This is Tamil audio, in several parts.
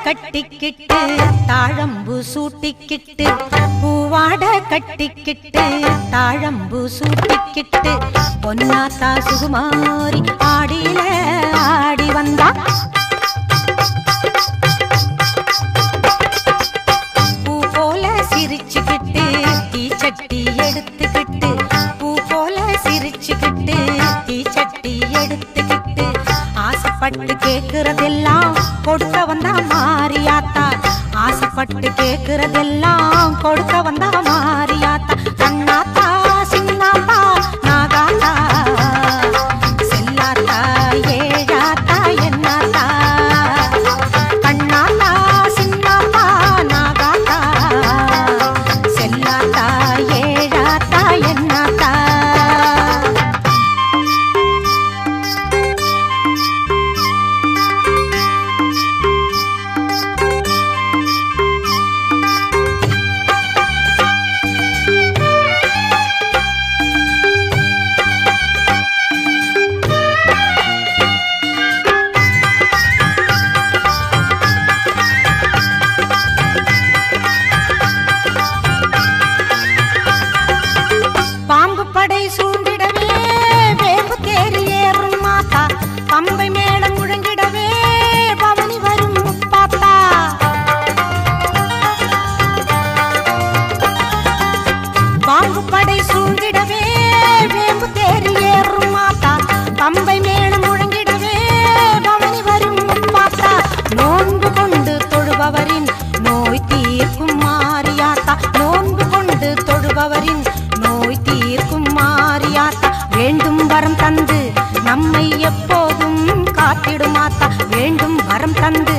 கட்டிக்கிட்டு தாழம்பு சூட்டிக்கிட்டு பூவாட கட்டிக்கிட்டு தாழம்பு சூட்டிக்கிட்டு பொன்னாத்தா சுகுமாரி ஆடியில ஆடி வந்தா பூ போல சிரிச்சுக்கிட்டு தீச்சட்டி எடுத்துக்கிட்டு பூ போல சிரிச்சுக்கிட்டு தீச்சட்டி எடுத்துக்கிட்டு ஆசைப்பட்டு கேக்குறதெல்லாம் கொடுக்க வந்தா மாரியாத்தா ஆசைப்பட்டு கேக்குறதெல்லாம் கொடுக்க வந்தா மாரியாத்தா கண்ணாத்தா சின்னாத்தா நாகாத்தா செல்லாத்தா ஏழாத்தா என்னாத்தா கண்ணாத்தா சின்னாத்தா நாகாத்தா செல்லாத்தா ஏழாத்தா என்னாத்தா வேண்டும் வரம் தந்து நம்மை எப்போதும் காத்திடுமாத்தா வேண்டும் வரம் தந்து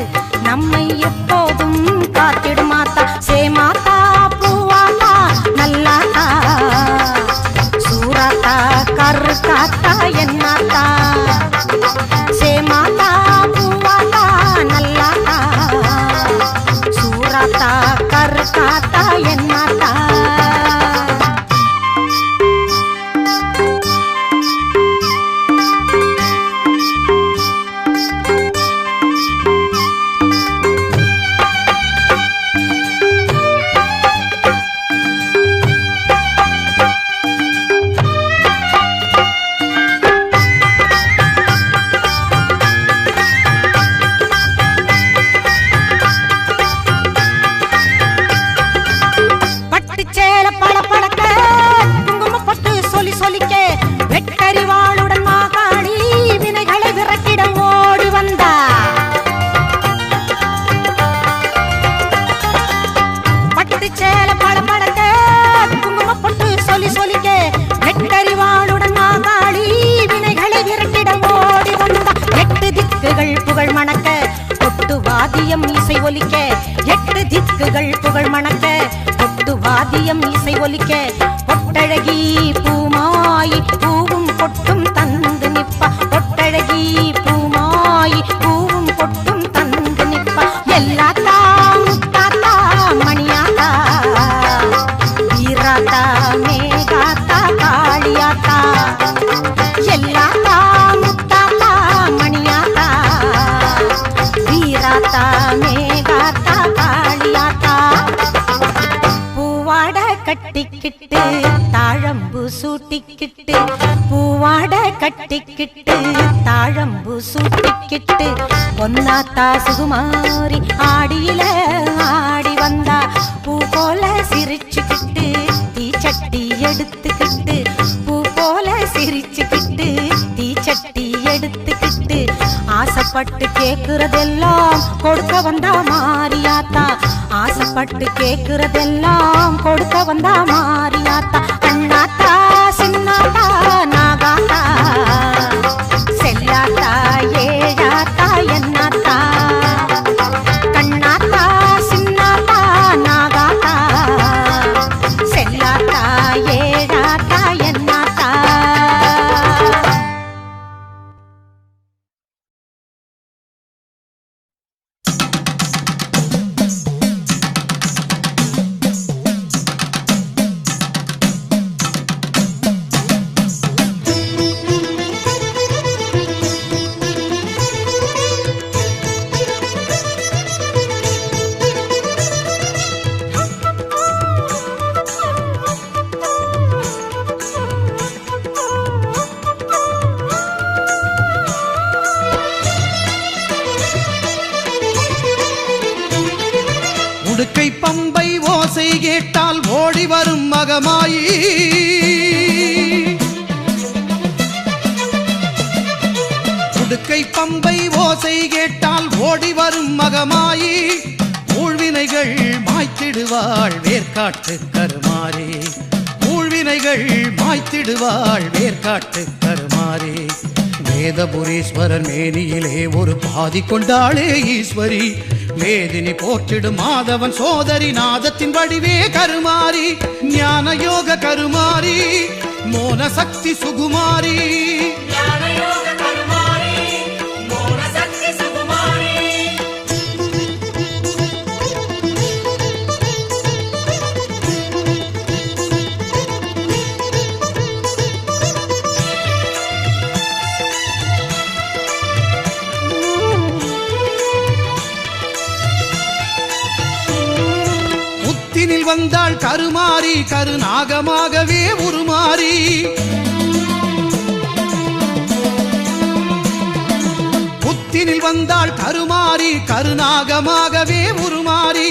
நம்மை எப்போதும் காத்திடுமாத்தா சேமாத்தா பூவாத்தா நல்லாத்தா சூராத்தா கருத்தாத்தா என்னாத்தா சேமாத்தா பூவாத்தா நல்லாத்தா சூராத்தா கருத்தாத்தா என்னாத்தா புகழ் மணக்க கொட்டு வாதியம் இசை ஒலிக்க எட்டு திக்குகள் புகழ் மணக்க கொட்டு வாதியம் இசை ஒலிக்க பொட்டழகி பூமாயி பூவும் பொட்டும் தந்து நிப்பா பொட்டழகி பூமாயி பூவும் பொட்டும் தந்து நிப்பா எல்லாத்தா முத்தாத்தா மணியாத்தா வீராத்தா மேகாத்தா காளியாத்தா எல்லாத்தா முத்தாத்தா மணியாத்தா வீராத்தா மேகாத்தா காளியாத்தா பூவாட கட்டிக்கிட்டு தாழம்பு சூட்டிக்கிட்டு பூவாட கட்டிக்கிட்டு தாழம்பு சூட்டிக்கிட்டு பொன்னாத்தா சுகுமாரி ஆடியில ஆடி வந்தா பூ போல சிரிச்சுக்கிட்டு தீச்சட்டி எடுத்துக்கிட்டு பூ போல சிரிச்சுக்கிட்டு தீச்சட்டி எடுத்துக்கிட்டு ஆசைப்பட்டு கேக்குறதெல்லாம் கொடுக்க வந்தா மாரியாத்தா ஆசைப்பட்டு கேக்குறதெல்லாம் கொடுக்க வந்தா மாரியாத்தா அண்ணாத்தா சின்னாத்தா நாகாத்தா செல்லாத்தா ஏழாத்தா என்னாத்தா கண்ணாத்தா சின்னாத்தா நாகாத்தா செல்லாத்தா ஏழாத்தா என்னாத்தா உடுக்கை பம்பை ஓசை கேட்டால் ஓடி வரும் மகமாயி உடுக்கை பம்பை ஓசை கேட்டால் ஓடி வரும் மகமாயி ஊழ்வினைகள் மாய்த்திடுவாள் வேர்க்காட்டு கருமாறி ஊழ்வினைகள் மாய்த்திடுவாள் வேர்க்காட்டு கருமாறி வேதபுரீஸ்வரர் மேனியிலே ஒரு பாதி கொண்டாளே ஈஸ்வரி வேதினி போற்றிடும் மாதவன் சோதரி நாதத்தின் வடிவே கருமாறி ஞான யோக கருமாறி மோன சக்தி சுகுமாரி வந்தாள் கருமாறி கருநாகமாகவே உருமாறி புத்தினில் வந்தாள் கருமாறி கருநாகமாகவே உருமாறி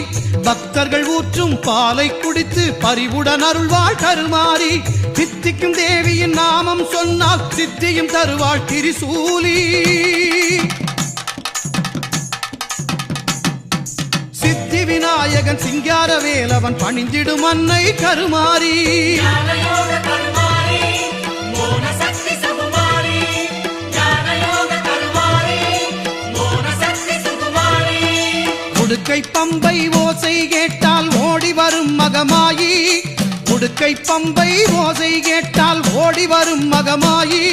பக்தர்கள் ஊற்றும் பாலை குடித்து பரிவுடன் அருள்வாள் கருமாறி சித்திக்கும் தேவியின் நாமம் சொன்னால் சித்தியும் தருவாள் திரிசூலி விநாயகன் சிங்கார வேலவன் பணிந்திடும் அன்னை கருமாறி உடுக்கை பம்பை ஓசை கேட்டால் ஓடி வரும் மகமாயி உடுக்கை பம்பை ஓசை கேட்டால் ஓடி வரும் மகமாயி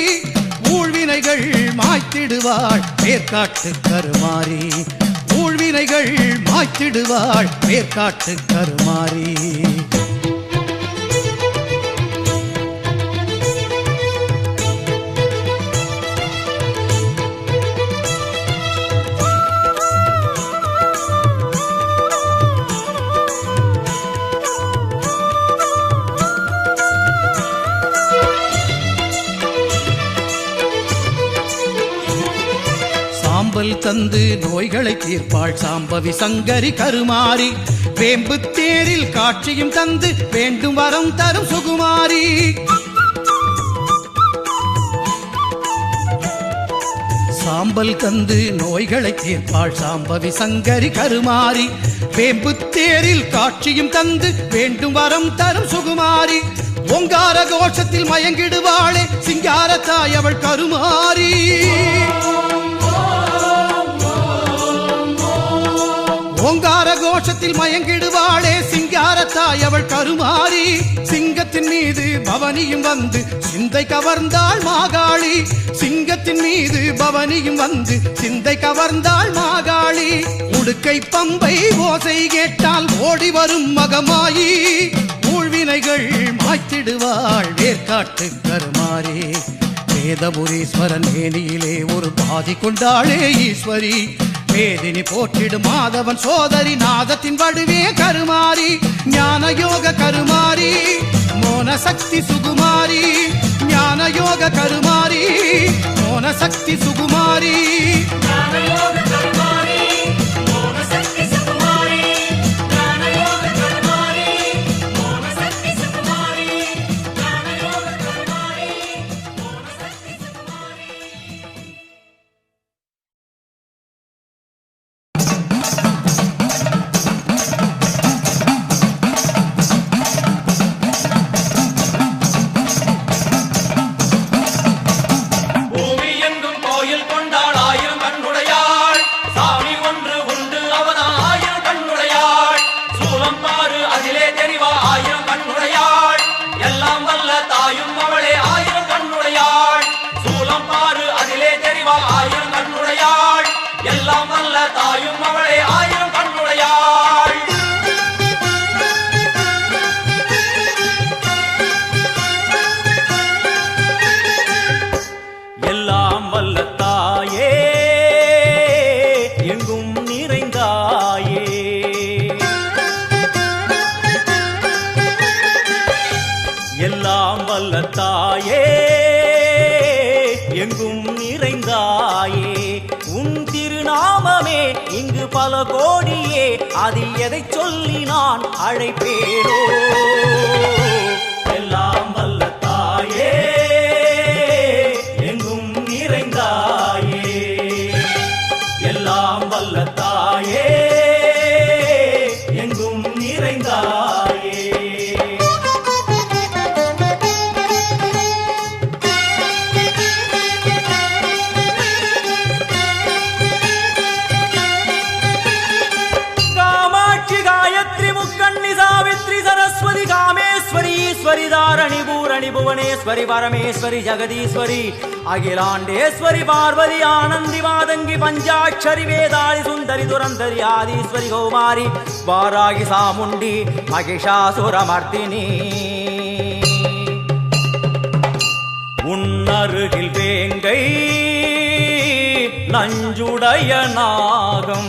ஊழ்வினைகள் மாய்த்திடுவாள் வேர்க்காட்டு கருமாறி ஊழ்வினைகள் மாய்த்திடுவாள் வேர்க்காட்டு கருமாறி சாம்பல் தந்து நோய்களை தீர்ப்பாள் சாம்பவி சங்கரி கருமாறி வேம்பு தேரில் காட்சியும் தந்து வேண்டும் வரம் தரும் சுகுமாரி சாம்பல் தந்து நோய்களை தீர்ப்பாள் சாம்பவி சங்கரி கருமாரி வேம்பு தேரில் காட்சியும் தந்து வேண்டும் வரம் தரும் சுகுமாரி ஓங்கார கோஷத்தில் மயங்கிடுவாளே சிங்கார தாய் அவள் கருமாரி ஓங்கார கோஷத்தில் மயங்கிடுவாளே சிங்காரத்தாய் அவள் கருமாறி சிங்கத்தின் மீது பவனியும் வந்து சிந்தை கவர்ந்தாள் மாகாளி சிங்கத்தின் மீது பவனியும் வந்து சிந்தை கவர்ந்தாள் மாகாளி உடுக்கை பம்பை ஓசை கேட்டால் ஓடி வரும் மகமாயி ஊழ்வினைகள் மாய்த்திடுவாள் வேர்க்காட்டு கருமாறி வேதபுரீஸ்வரன் மேனியிலே ஒரு பாதி கொண்டாளே ஈஸ்வரி வேதினி போற்றிடும் மாதவன் சோதரி நாதத்தின் வடுவே கருமாறி ஞான யோக கருமாரி மோன சக்தி சுகுமாரி ஞான யோக கருமாரி மோன சக்தி சுகுமாரி எல்லாம் வல்ல தாயே எங்கும் நிறை நிறைந்தாயே உன் திருநாமமே இங்கு பல கோடியே அதில் எதை சொல்லி நான் அழைப்பேனோ எல்லாம் வல்ல தாயே எங்கும் நிறைந்தாயே எல்லாம் வல்ல தாயே எங்கும் நிறைந்தாயே सरस्वती कामेश्वरी ईश्वरी धारणी पूरणी भुवनेश्वरी परमेश्वरी जगदीश्वरी अखिलांडेश्वरी पार्वती आनंदी मातंगी पंचाक्षरी वेदाली सुंदरी दुरंधरी आदिश्वरी कौमारी वारागी सामुंडी महिषासुरमर्दिनी उन्नरुगिल वेंगै नंजुडय नागम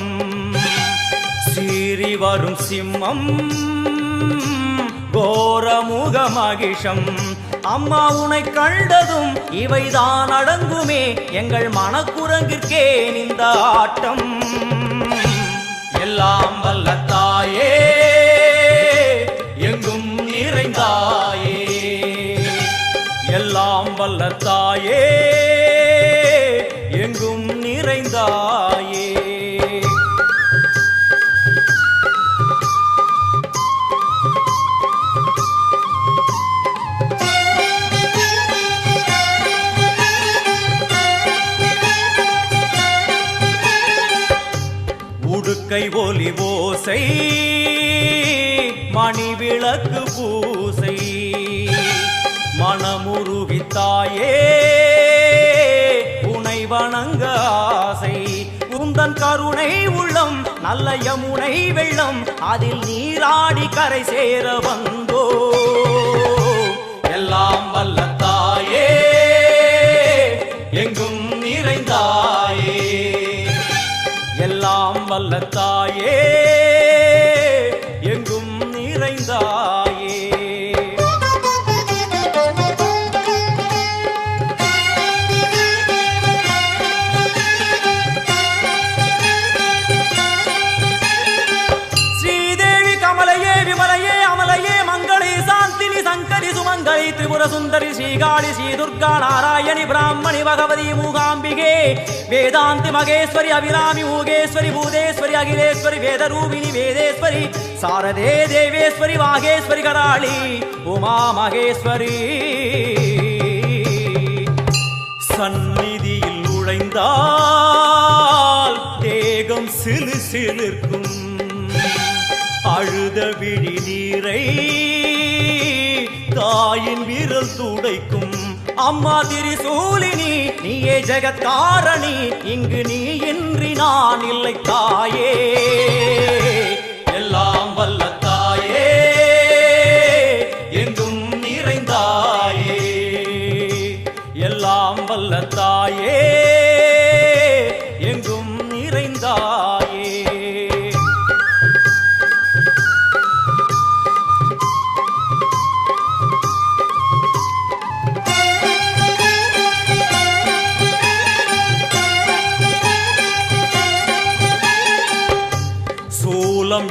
சீறி வரும் சிம்மம் கோரமுக மகிஷம் அம்மா உனை கண்டதும் இவைதான் அடங்குமே எங்கள் மனக்குரங்கிற்கே இந்த ஆட்டம் எல்லாம் வல்ல தாயே எங்கும் நிறைந்தாயே எல்லாம் வல்ல தாயே எங்கும் நிறைந்தாயே கை ஒலி ஓசை மணி விளக்கு பூசை மனமுருகித்தாயே உனை வணங்க ஆசை உந்தன் கருணை உள்ளம் நல்ல யமுனை வெள்ளம் அதில் நீராடி கரை சேர வந்தோ எல்லாம் வல்ல தாயே எங்கும் நிறைந்தாயே எல்லாம் வல்ல தாயே எங்கும் நிறைந்தாயே ஸ்ரீதேவி கமலையே விமலையே அமலையே மங்களே சாந்தினி சங்கரி சுமங்கலி திரிபுர சுந்தரி ஸ்ரீகாளி ஸ்ரீ துர்கா நாராயணி பிராமணி பகவதி மூகாம்பிகே வேதாந்தி மகேஸ்வரி அபிராமி மூகேஸ்வரி பூதேஸ்வரி அகிலேஸ்வரி வேதரூபிணி வேதேஸ்வரி சாரதே தேவேஸ்வரி வாகேஸ்வரி கராளி உமா மகேஸ்வரி சந்நிதியில் நுழைந்தால் தேகம் சிலு சிலிர்க்கும் அழுத விழி நீரை தாயின் விரல் துடைக்கும் அம்மா திரிசூலினி நீயே ஜெகத்காரணி இங்கு நீ இன்றி நான் இல்லை தாயே எல்லாம் வல்ல தாயே எங்கும் நிறைந்தாயே எல்லாம் வல்ல தாயே எங்கும் நிறைந்தாயே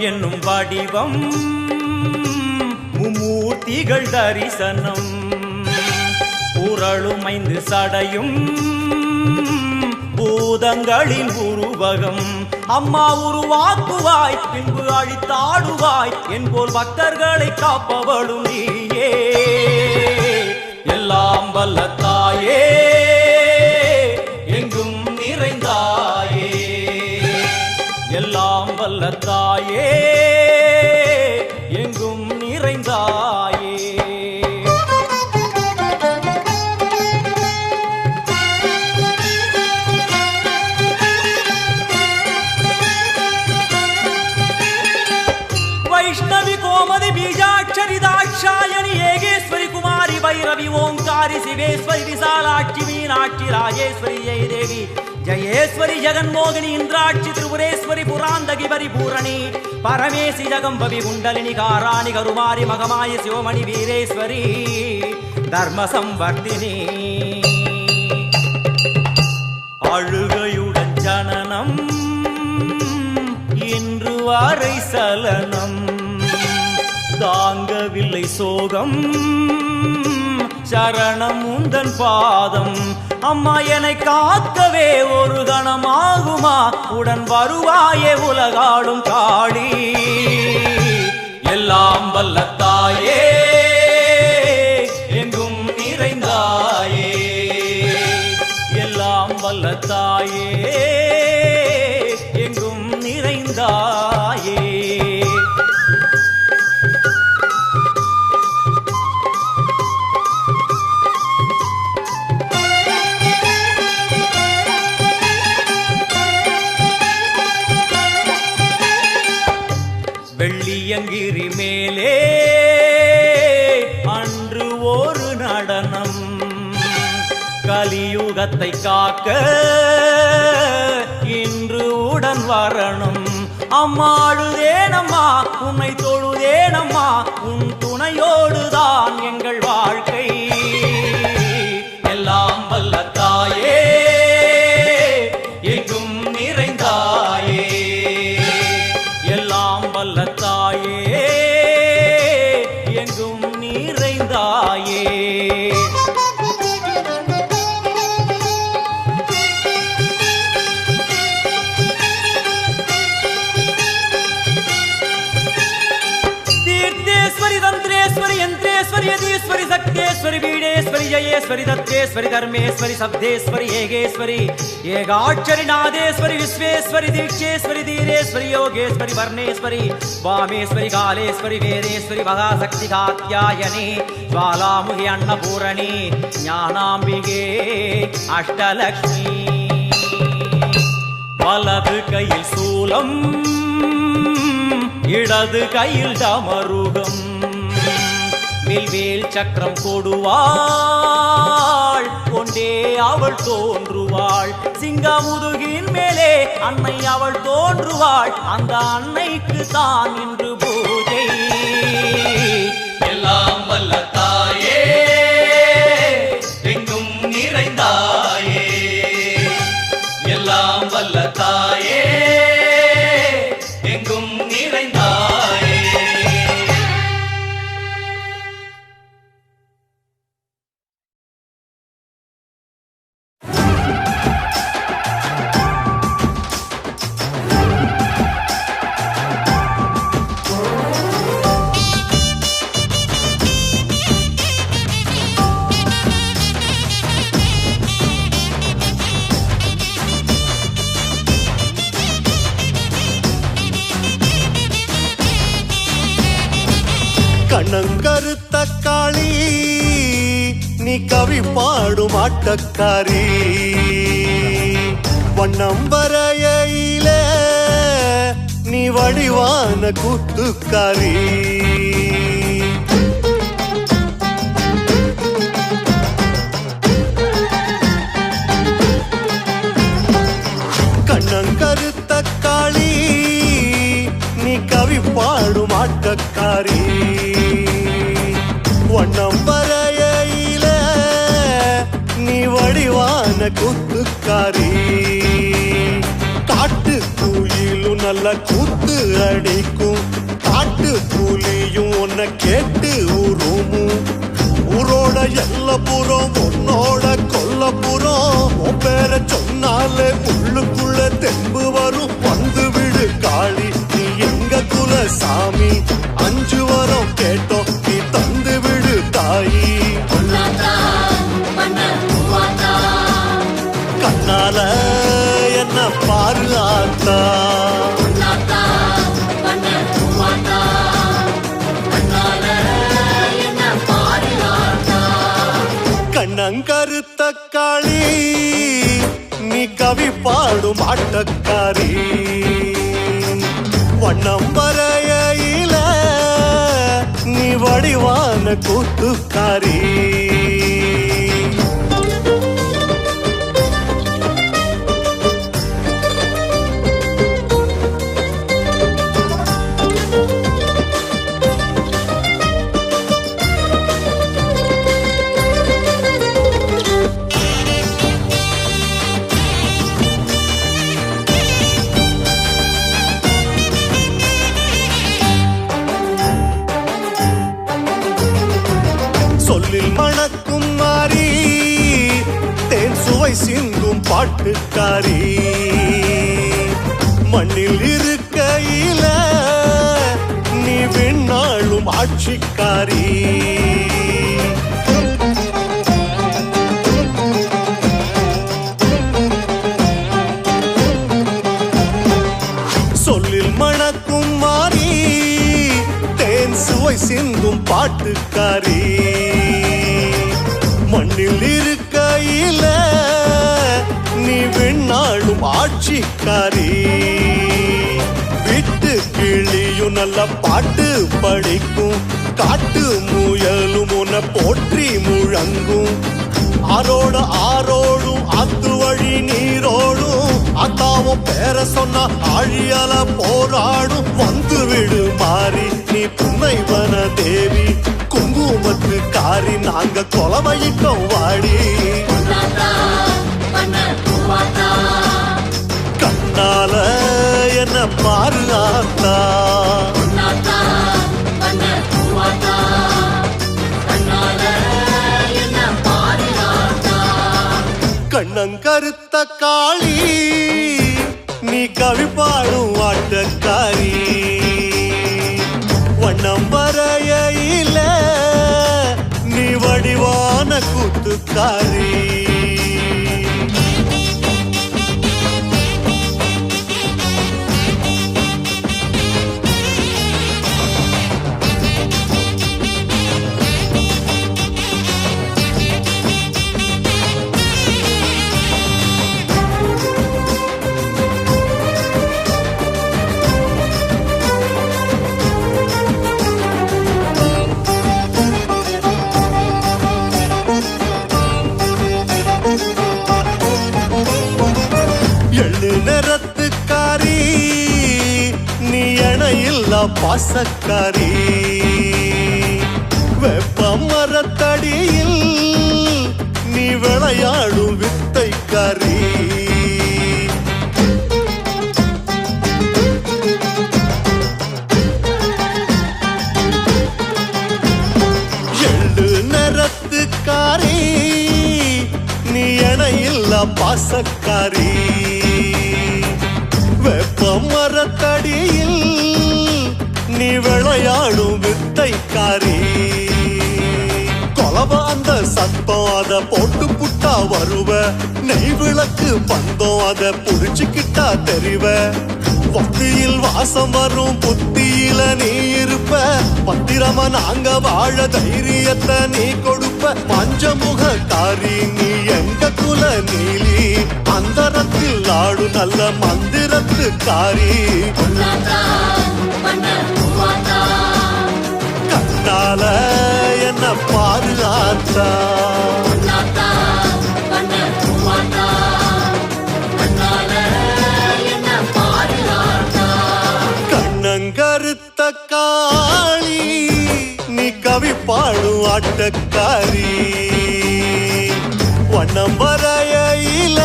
என்னும் வடிவம் மும்மூர்த்திகள் தரிசனம் உரளுமைந்து சடையும் பூதங்களின் உருவகம் அம்மா உருவாக்குவாய் பின்பு அழித்தாடுவாய் என்போல் பக்தர்களை காப்பவளும் நீயே எல்லாம் வல்ல தாயே எங்கும் நிறைந்தாயே எல்லாம் வல்ல தாயே எங்கும் நிறைந்தாயே வைஷ்ணவி கோமதி பீஜாட்சரி தாட்சாயணி ஏகேஸ்வரி குமாரி भैरवी ओंकारी शिवेश्वरी विशालाक्षी मीनाक्षी राजेश्वरी जय देवी जयेश्वरी जगन्मोहिनी इंद्राक्षी त्रिपुरेश्वरी पुरांदगी परिपूरणी परमेशि जगंबवी कुंडलिनी काराणि करुमारी मगमाय शिवमणि वीरेश्वरी धर्म संवर्धिनी அழுகையுடன் ஜனனம் இன்று வரை சலனம் தாங்கவில்லை சோகம் சரணம் உந்தன் பாதம் அம்மா என்னை காக்கவே ஒரு கணமாகுமா உடன் வருவாயே உலகாடும் காளி எல்லாம் வல்ல தாயே எங்கும் நிறைந்தாயே எல்லாம் வல்ல தாயே எங்கும் நிறைந்தாயே வெள்ளியங்கிரி மேலே அன்று ஒரு நடனம் கலியுகத்தை காக்க இன்று உடன் வரணும் அம்மா அழுதேனம்மா உன்னை தொழுதேனம்மா உன் துணையோடுதான் எங்கள் வாழ்க்கை எல்லாம் வல்ல தாயே எங்கும் நிறைந்தாயே எல்லாம் வல்ல தாயே எங்கும் நிறைந்தாயே तीर्थेश्वरी तंत्रेश्वरी यंत्रेश्वरी यदीश्वरी शक्तेश्वरी बीडेश्वरी जयेश्वरी दत्तेश्वरी धर्मेश्वरी शब्देश्वरी येगेश्वरी येगाक्षरी नादेश्वरी विश्वेश्वरी दीक्षेश्वरी धीरेश्वरी योगेश्वरी वर्णेश्वरी वामेश्वरी कालेश्वरी वेदेश्वरी महाशक्ति कात्यायनी ज्वालामुखी अन्नपूरणी ज्ञानाम्बिके अष्टलक्ष्मी वलது கையில் சூலம் இடது கையில் டமருகம் வில்வேல் சக்கரம் கொடுவாள் கொண்டே அவள் தோன்றுவாள் சிங்கமுதுகின் மேலே அன்னை அவள் தோன்றுவாள் அந்த அன்னைக்கு தான் இன்று பூஜை எல்லாம் வல்ல தாயே எங்கும் நிறைந்தாயே எல்லாம் வல்ல தாயே எங்கும் நிறைந்தாயே கண்ணங்கருத்த காளி நீ கவி பாடும் ஆட்டக்காரி வண்ணம் வரையில நீ வடிவான கூத்துக்காரி கண்ணங்கருத்த காளி நீ கவி பாடும் ஆட்டக்காரி வண்ணம் வரையில நீ வடிவான கூத்துக்காரி காட்டு கூயிலும் நல்ல கூத்து அடிக்கும் காட்டு கூலியும் உன்னை கேட்டு ஊருமும் ஊரோட எல்லப்புறம் உன்னோட கொல்லப்புறம் உன் பேரை சொன்னாலே உள்ளுக்குள்ள தெம்பு வரும் வந்து விடு காளி நீ எங்க குல சாமி 5 வரம் கேட்டோம் நீ தந்து விடு தாயி கண்ணால என்ன பாரு ஆத்தா கண்ணங்கருத்த காளி நீ கவி பாடும் ஆட்டக்காரி வண்ணம் வரையில நீ வடிவான கூத்துக்காரி சிந்தும் பாட்டுக்காரி மண்ணில் இருக்கையில நீ விண்ணாளும் ஆட்சிக்காரி சொல்லில் மணக்கும் மாறி தேன் சுவை சிந்தும் பாட்டுக்காரி மண்ணில் இருக்கையில நீ விண்ணாளும் ஆட்சிக்காரி விட்டு கிளியும் நல்ல பாட்டு படிக்கும் காட்டு முயலும் உன்னை போற்றி முழங்கும் ஆரோட ஆரோடும் அத்து வழி நீரோடும் அத்தாவும் பேர சொன்னா ஆழியால போராடும் வந்து விடு மாறி நீ புன்னைவன தேவி குங்குமத்து காரி நாங்க கொலவையிட்டோம் வாடி கண்ணால என்ன பாரு ஆத்தா கண்ணங்கருத்த காளி நீ கவி பாடும் ஆட்டக்காரி வண்ணம் வரையில நீ வடிவான கூத்துக்காரி நிறத்துக்காரி நீ இணையில்லா பாசக்காரி வெப்ப மரத்தடியில் நீ விளையாடும் வித்தைக்காரி எள்ளு நிறத்துக்காரி நீ இணையில்லா பாசக்காரி வெப்ப மரத்தடியில் நீ விளையாடும் வித்தைக்காரி கொலவ அந்த சத்தம் அத போட்டு புட்டா வருவ நெய் விளக்கு பந்தம் அத புடிச்சுக்கிட்டா தெரிவ பக்தியில் வாசம் வரும் புத்தியில நீ இருப்ப பத்திரமா நாங்க வாழ தைரியத்தை நீ கொடுப்ப பஞ்சமுக காரி நீ எங்க குல நீலி அந்தரத்தில் ஆடு நல்ல மந்திரத்து காரி கண்ணால என்ன பாதுகாத்தா கண்ணங்கருத்த காளி நீ கவி பாடும் ஆட்டக்காரி வண்ணம் வரையில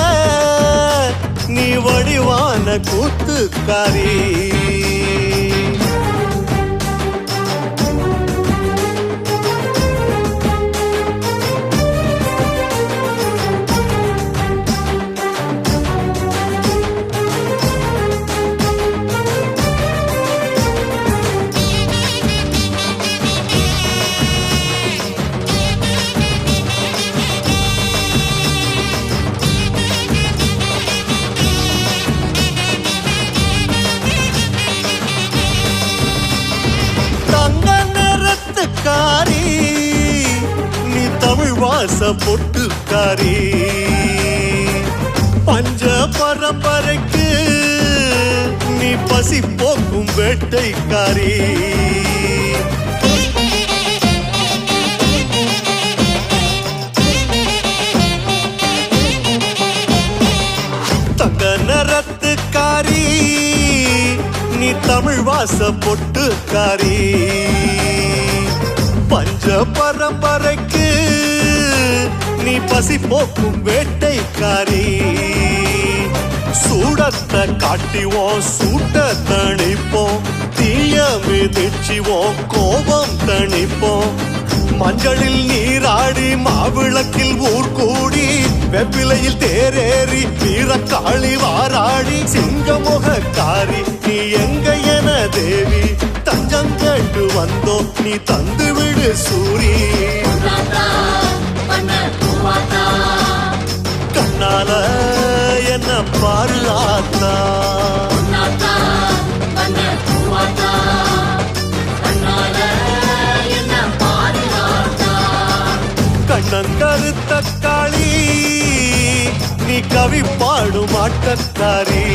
நீ வடிவான கூத்துக்காரி நீ தமிழ் வாச பொட்டுக்காரி பஞ்ச பரம்பரைக்கு நீ பசி போக்கும் வேட்டைக்காரி தங்க நிறத்துக்காரி நீ தமிழ் வாச பொட்டுக்காரி பஞ்ச பரம்பரைக்கு நீ பசி போக்கும் வேட்டைக்காரி சூடத்தை காட்டிவோம் சூட்ட தணிப்போம் தீய மிதிச்சுவோம் கோபம் தணிப்போம் மஞ்சளில் நீராடி மாவிளக்கில் ஊர் கூடி வெப்பிலையில் தேரேறி வீரக்காளி வாராடி சிங்கமுகக்காரி நீ எங்க என தேவி தஞ்சங்கட்டு வந்தோ நீ தந்து விடு சூரி கண்ணால என்ன பாரு ஆத்தா கண்ணங்கருத்த காளி நீ கவி பாடும் ஆட்டக்காரி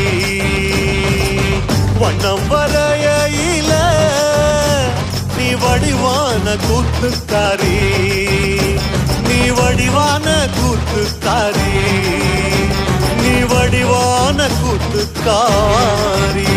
வண்ணம் வரையில நீ வடிவான கூத்துக்காரி நீ வடிவான கூத்துக்காரி நீ வடிவான கூத்துக்காரி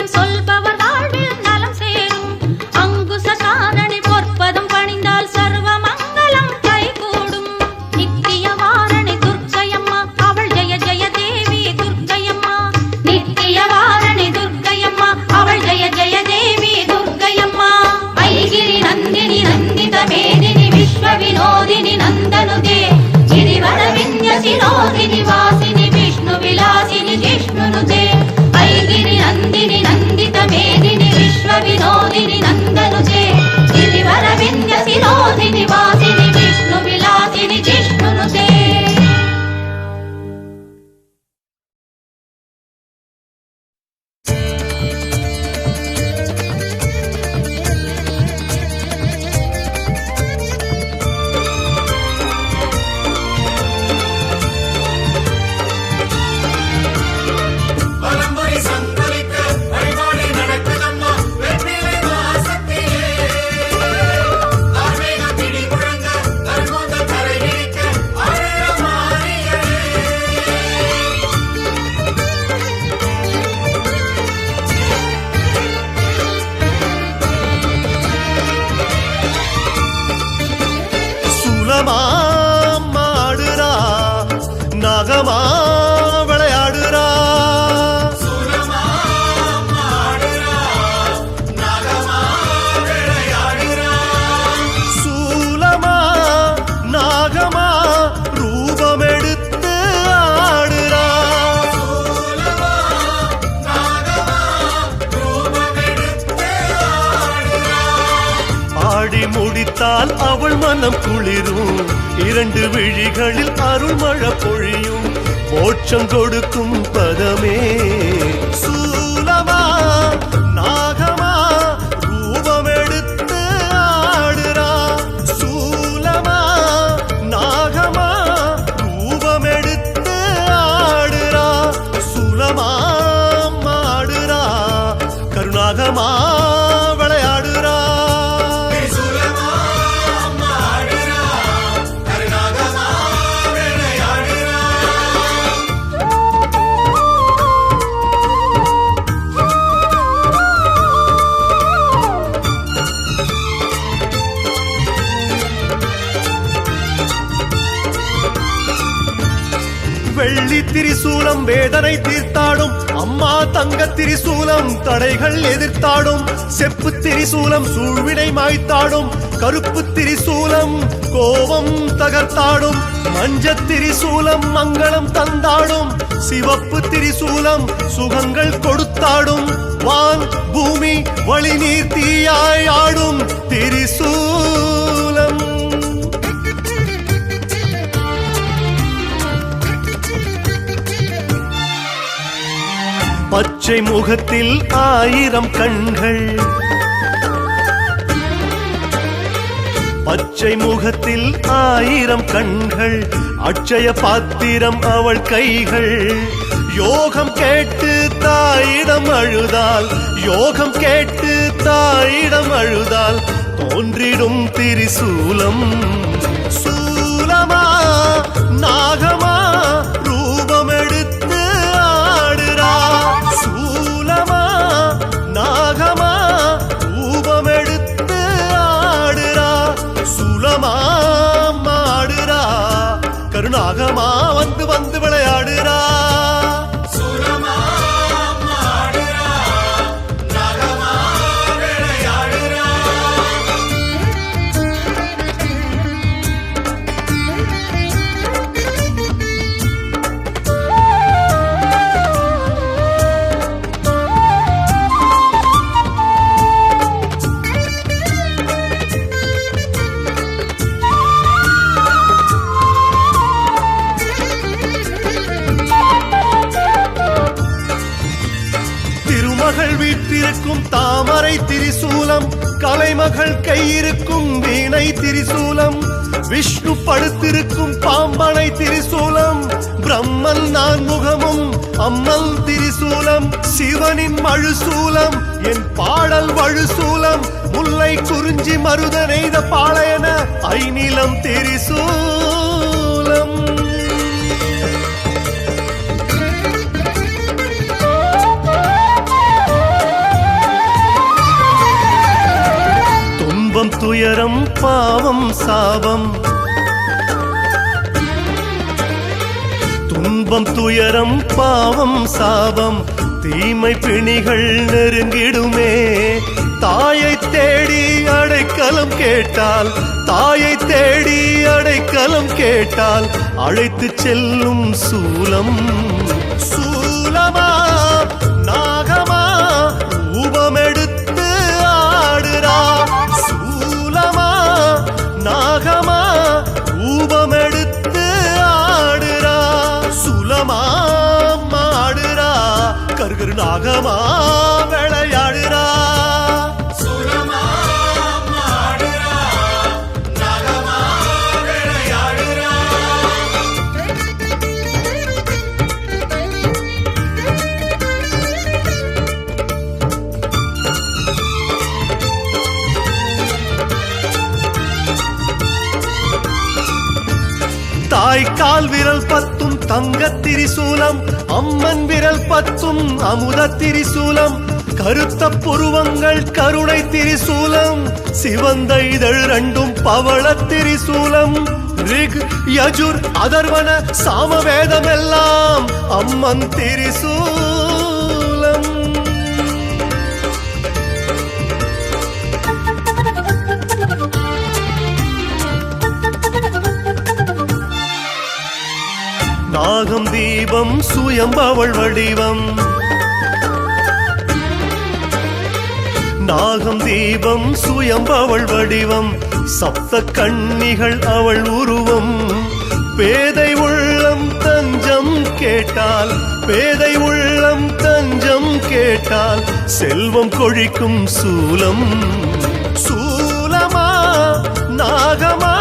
சொல்பவர் வாழ்வில் நலம் சேரும் அங்குச காரணி பொற்பதம் பணிந்தால் சர்வ மங்களம் பாடி முடித்தால் அவள் மனம் குளிரும், 2 விழிகளில் அருள்மழை பொழியும், மோட்சம் கொடுக்கும் பதமே. சூலமா நாகமா ரூபம் எடுத்து ஆடுறா, சூலமா நாகமா ரூபம் எடுத்து ஆடுறா, சூலமா ஆடுறா கருணாகமா விளையாடுறா. வெள்ளி திரிசூலம் வேதனை தீர்த்தாடும், அம்மா தங்க திரிசூலம் தடைகள் எதிர்த்தாடும், செப்பு திரிசூலம் சூழ்வினை மாய்த்தாடும், கருப்பு திரிசூலம் கோபம் தகர்த்தாடும், மஞ்ச திரிசூலம் மங்களம் தந்தாடும், சிவப்பு திரிசூலம் சுகங்கள் கொடுத்தாடும், வான் பூமி வழி நீர் தீயாய் ஆடும் திரிசூலம். பச்சை முகத்தில் 1000 கண்கள், பச்சை முகத்தில் 1000 கண்கள், அட்சய பாத்திரம் அவள் கைகள். யோகம் கேட்டு தாயிடம் அழுதால், யோகம் கேட்டு தாயிடம் அழுதால் தோன்றிடும் திரிசூலம். சூலமா நாகமா ரூபம் எடுத்து ஆடுறா, சூலமா நாகமா ரூபம் எடுத்து ஆடுறா, சூலமா ஆடுறா கருணாகமா வந்து வந்து விளையாடுறா. வீற்றிருக்கும் தாமரை திரிசூலம், கலைமகள் கையிருக்கும் வீணை திரிசூலம், விஷ்ணு படுத்திருக்கும் பாம்பனை திரிசூலம், பிரம்மன் 4 முகமும் அம்மன் திரிசூலம், சிவனின் மழுசூலம் என் பாடல் வழுசூலம், முல்லை குறிஞ்சி மருத நெய்த பாளையன ஐநிலம் திரிசூலம். துயரம் பாவம் சாபம், துன்பம் துயரம் பாவம் சாபம், தீமை பிணிகள் நெருங்கிடுமே. தாயை தேடி அடைக்கலம் கேட்டால், தாயை தேடி அடைக்கலம் கேட்டால் அழைத்து செல்லும் சூலம். சூலமா நாகமா ரூபம் எடுத்து ஆடுறா, நாகமா ரூபம் எடுத்து ஆடுறா, சுலமா ஆடுறா கருகரு நாகமா விளையாடுறா. தாய் கால் விரல் 10 தங்க திரிசூலம், அம்மன் விரல் 10 அமுத திரிசூலம், கருத்த புருவங்கள் கருணை திரிசூலம், சிவந்த இதழ் 2 பவள திரிசூலம், ரிக் யஜுர் அதர்வன சாமவேதமெல்லாம் அம்மன் திரிசூலம். நாகம் தீபம் சுயம்பவள் வடிவம், நாகம் தீபம் சுயம்பவள் வடிவம் சப்த கன்னிகள் அவள் உருவம் பேதை உள்ளம் தஞ்சம் கேட்டால் பேதை உள்ளம் தஞ்சம் கேட்டால் செல்வம் கொழிக்கும் சூலம் சூலமா நாகமா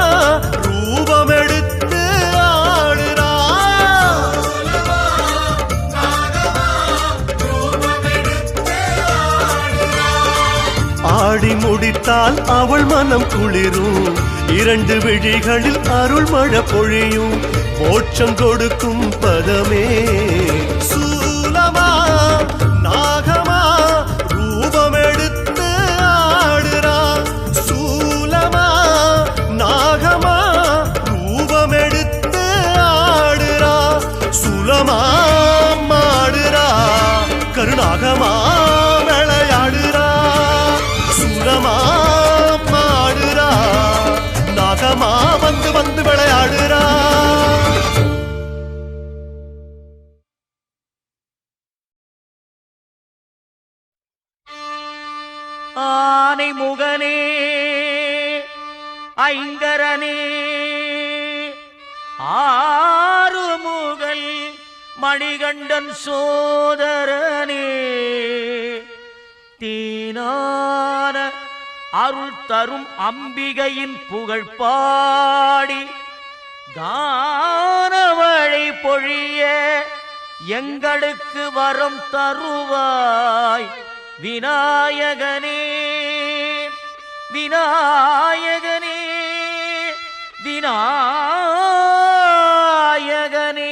ரூபமெடுத்து ஆடுறா ஆடி முடித்தால் அவள் மனம் குளிரும் இரண்டு விழிகளில் அருள் மழை பொழியும் மோட்சம் கொடுக்கும் பதமே சூலமா நாகமா ரூபமெடுத்து ஆடுறா சூலமா நாகமா ரூபமெடுத்து ஆடுறா சுலமா மாடுறா கருணாகமா விளையாடுறா சுலமா மாடுறா நாகமா வந்து வந்து விளையாடுறா ஆனை முகனே ஐங்கரனே ஆறுமுகல் மணிகண்டன் சோதரனே தீனான அருள் தரும் அம்பிகையின் புகழ் பாடி கானமழை பொழிய எங்களுக்கு வரம் தருவாய் விநாயகனே விநாயகனே விநாயகனே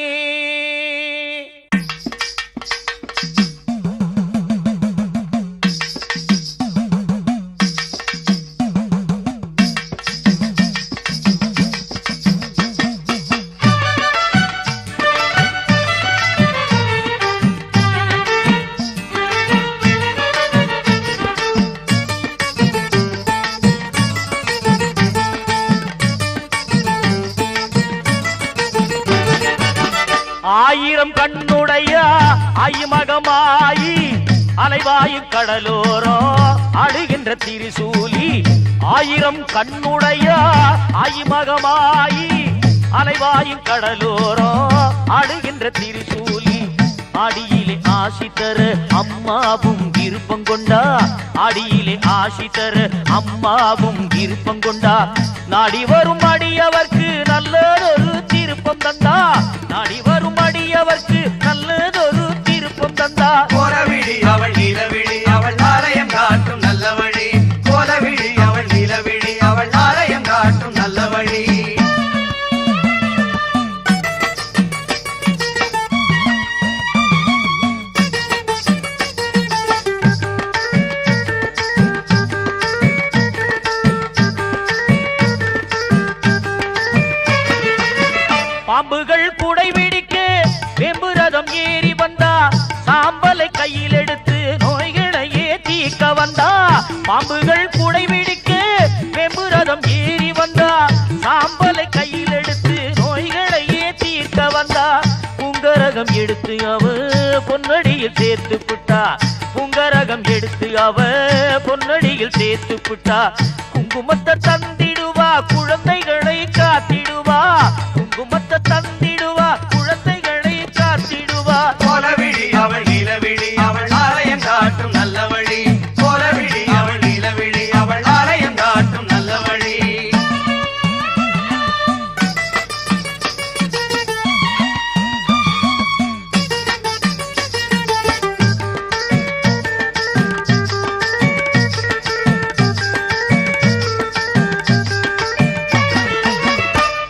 ஆயிரம் கண்ணுடைய ஐமகமாயி அலைவாயு கடலோரோ அழுகின்ற திரிசூலி ஆயிரம் கண்ணுடைய ஐமகமாயி அலைவாயு கடலோரோ அழுகின்ற திரிசூலி அடியிலே ஆசி தர அம்மாவும் விருப்பம் கொண்டா அடியிலே ஆசி தர அம்மாவும் விருப்பம் கொண்டா நாடி வரும் அடியவர்க்கு நல்லதொரு திருப்பம் தந்தா நாடி வரும் அடியவர்க்கு நல்லதொரு திருப்பம் தந்தா கோலவிழி அவள் நிலவிழி அவள் ஆலயம் காட்டும் நல்ல வழி கோலவிழி அவள் நிலவிழி அவள் ஆலயம் காட்டும் நல்ல வழி பாம்புகள் குடை பிடிக்க வெம்புரதம் ஏறி வந்தா சாம்பலை கையில் எடுத்து நோய்களையே தீர்க்க வந்தா பாம்புகள் குடை பிடிக்க வெம்புரதம் ஏறி வந்தா சாம்பலை கையில் எடுத்து நோய்களையே தீர்க்க வந்தா புங்கரகம் எடுத்து அவ பொன்னடியில் சேர்த்து புட்டா புங்கரகம் எடுத்து அவ பொன்னடியில் சேர்த்து புட்டா குங்குமத்தை தந்திடுவா குழந்தைகளை காத்திடுவா குங்குமத்தை தந்திடுவா குழந்தைகளை காத்திடுவா கோலவிழி அவள் நிலவிழி அவள் ஆலயம் காட்டும் நல்ல வழி கோலவிழி அவள் நிலவிழி அவள் ஆலயம் காட்டும் நல்ல வழி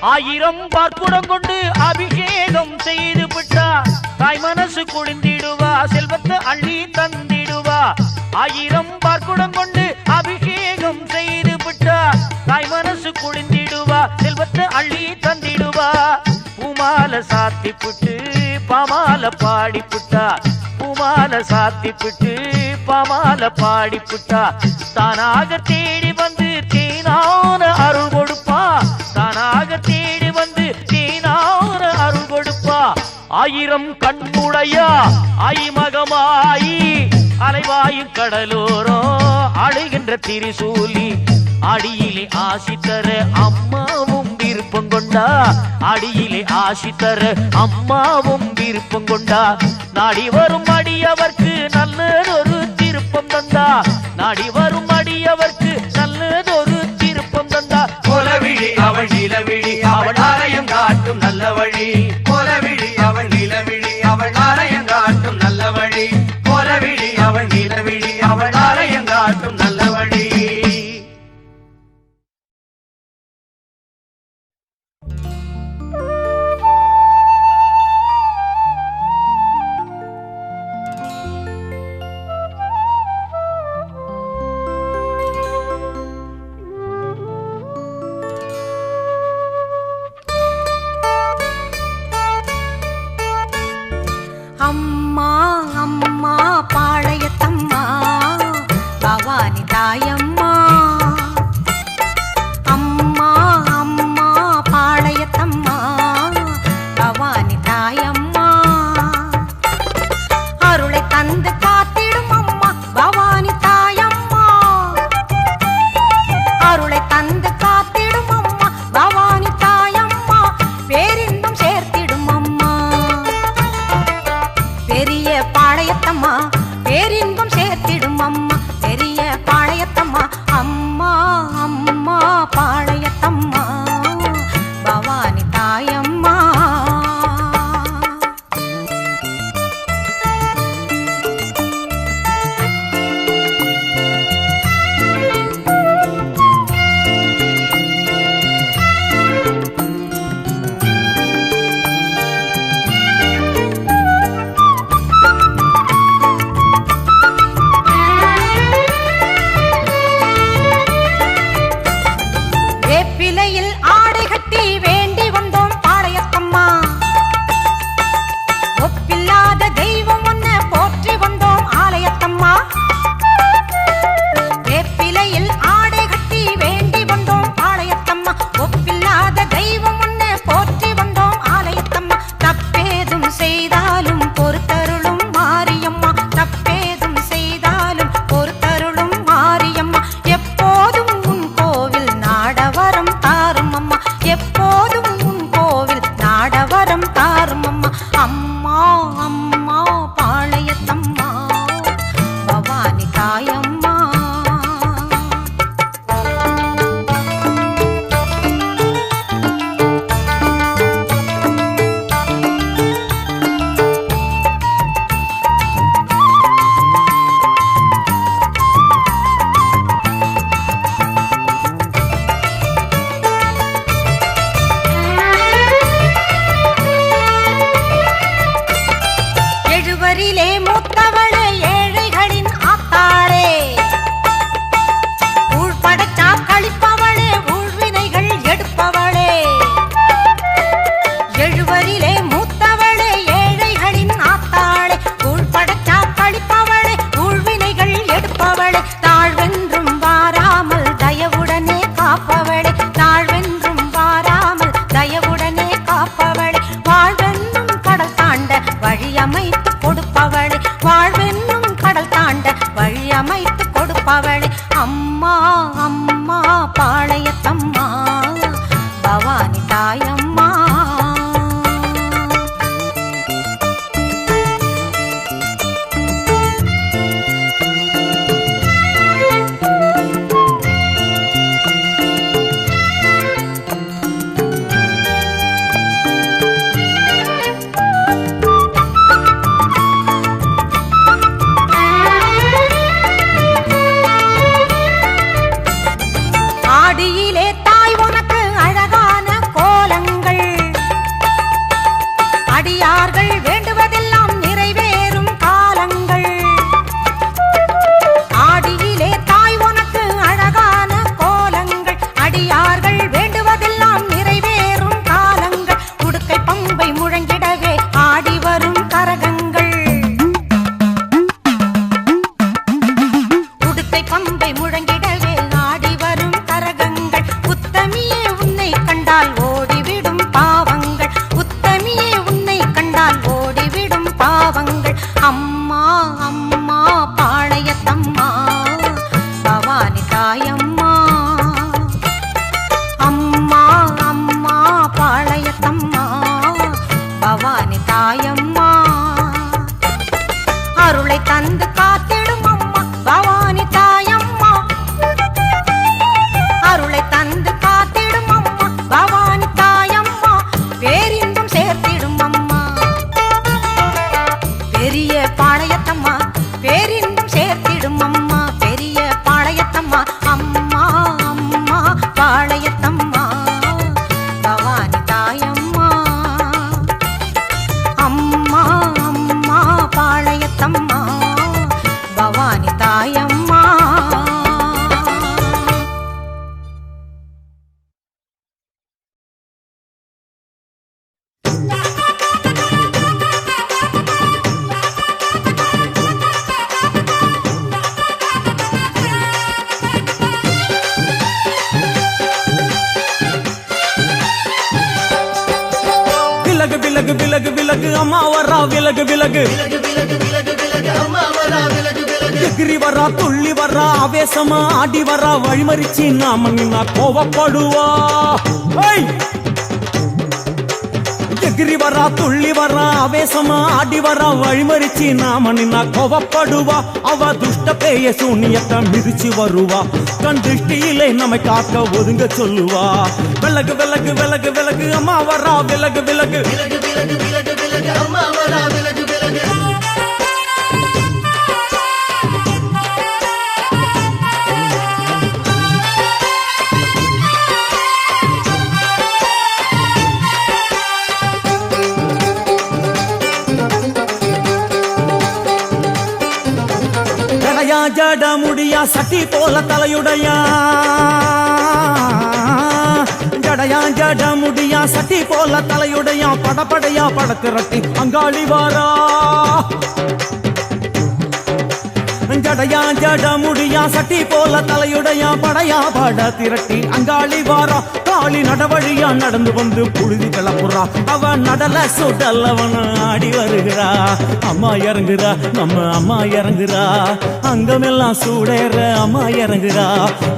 ஆயிரம் பார்க்குடம் கொண்டு அபிஷேகம் செய்து விட்டா தாய் மனசு குளிந்திடுவா செல்வத்தை அள்ளி தந்திடுவா ஆயிரம் பார்க்குடம் கொண்டு அபிஷேகம் செய்து விட்டா தாய் மனசு குளிந்திடுவா செல்வத்தை அள்ளி தந்திடுவா பூமால சாத்தி புட்டு பாமால பாடி புட்டா பூமால சாத்தி புட்டு பாமால பாடி புட்டா தானாக தேடி வந்து தேனான அருள் கொடுப்பா தானாக தேடி வந்து தேனான அருள் கொடுப்பா ஆயிரம் கண்ணுடைய ஐமகமாயி அலைவாயும் கடலோரம் அழைகின்ற திரிசூலி அடியிலே ஆசி தர அம்மாவும் விருப்பம் கொண்டா அடியிலே ஆசி தர அம்மாவும் விருப்பம் கொண்டா நாடி வரும் அடியவர்க்கு நல்லதொரு திருப்பம் தந்தா நாடி வரும் அடியவர்க்கு நல்லதொரு திருப்பம் தந்தா கோலவிழி அவள் நிலவிழி அவள் ஆலயம் காட்டும் நல்ல வழி கோலவிழி அவள் நிலவிழி அவள் ஆலயம் காட்டும் நல்ல வழி கோலவிழி அவள் நிலவிழி அவள் ஆலயம் காட்டும் நல்ல வழி அம்மா அம்மா பாளையத்தம்மா பவானி தாயம்மா அம்மா அம்மா பாளையத்தம்மா பவானி தாயம்மா அருளை தந்து காத்திடும் அம்மா பவானி தாயம்மா அருளை தந்து காத்திடும் அம்மா பவானி தாயம்மா பேரின்பம் சேர்த்திடும் அம்மா பெரிய பாளையத்தம்மா பேரின்பம் சேர்த்திடும் அம்மா பெரிய பாளையத்தம்மா அம்மா அம்மா பாளையத்தம்மா பவானி தாயம்மா வேப்பிலையில் ஆடை கட்டி வேண்டி வந்தோம் பாளையத்தம்மா ஒப்பில்லாத தெய்வம் ஒன்ன போற்றி வந்தோம் ஆலயத்தம்மா வேப்பிலையில் ஆடை கட்டி வேண்டி வந்தோம் பாளையத்தம்மா ஒப்பில்லாத தெய்வம் ஒன்ன போற்றி வந்தோம் ஆலயத்தம்மா தப்பேதும் செய்தாலும் பொறுத்தருளும் மாரியம்மா தப்பேதும் செய்தாலும் பொறுத்தருளும் மாரியம்மா எப்போதும் உன் கோவில் நாடவரம் தாரும் அம்மா எப்போதும் உன் கோவில் நாடவரம் தாரும் அம்மா அம்மா அம்மா பாளையத்தம்மா பவானி தாயம்மா எழுவரிலே மூத்தவளே ஏழைகளின் ஆத்தாளே ஊழ்படைச்சா கழிப்பவளே ஊழ்வினைகள் எடுப்பவளே எழுவரிலே மூத்தவளே ஏழைகளின் ஆத்தாளே ஊழ்படைச்சா கழிப்பவளே ஊழ்வினைகள் எடுப்பவளே தாழ்வென்றும் வாராமல் தயவுடனே காப்பவளே தாழ்வென்றும் வாராமல் தயவுடனே காப்பவளே வாழ்வென்றும் கடல் தாண்ட வழியமைத்து கொடுப்பவளே வாழ்வென்னும் கடல் தாண்ட வழியமைத்து கொடுப்பவளே அம்மா அம்மா பாளையத்தம்மா பவானி தாயம்மா ஆடியிலே தாயம்மா அம்மா அம்மா பாளையத்தம்மா பவானி தாயம்மா அருளை தந்து காத்திடும் அம்மா பவானி தாயம்மா அருளை தந்து காத்திடும் அம்மா பவானி தாயம்மா பேரின்பம் சேர்த்திடும் அம்மா பெரிய பாளையத்தம்மா பேரின்பம் சேர்த்திடும் அம்மா பெரிய பாளையத்தம்மா அம்மா அம்மா பாளையத்தம்மா பவானி தாயம்மா அம்மா அம்மா பாளையத்தம்மா பவானி தாயம்மா விலகு விலகு விலகு அம்மா வரா விலகு விலகு எகிரி வரா துள்ளி வரா ஆவேசமா ஆடி வரா வழிமறிச்சு நாம நின்னா கோவப்படுவா எகிரி வரா துள்ளி வரா ஆவேசமா ஆடி வரா வழிமறிச்சு நாம நின்னா கோவப்படுவா அவ துஷ்ட பேய சூனியத்தை மிதிச்சு வருவா கண் திருஷ்டியிலே நம்மை காக்க ஒதுங்க சொல்லுவா விலகு விலகு விலகு விலகு அம்மா வரா விலகு விலகு அம்மா வரா விலகு விலகு ஜட முடியா சட்டி போல தலையுடையா ஜடையா ஜட முடியா சட்டி போல தலையுடையா படப்படையா படத்திரட்டி அங்காளி வாரா ஜடையா ஜட முடியா சட்டி போல தலையுடையா படையா பட திரட்டி அங்காளி வாரா காளி நடவழியா நடந்து வந்து புழுதி கிளப்புறா அவ நடல சுடல்லவன ஆடி வருகிறா அம்மா இறங்குறா நம்ம அம்மா இறங்குறா அங்கமெல்லாம் சூடேற அம்மா இறங்குறா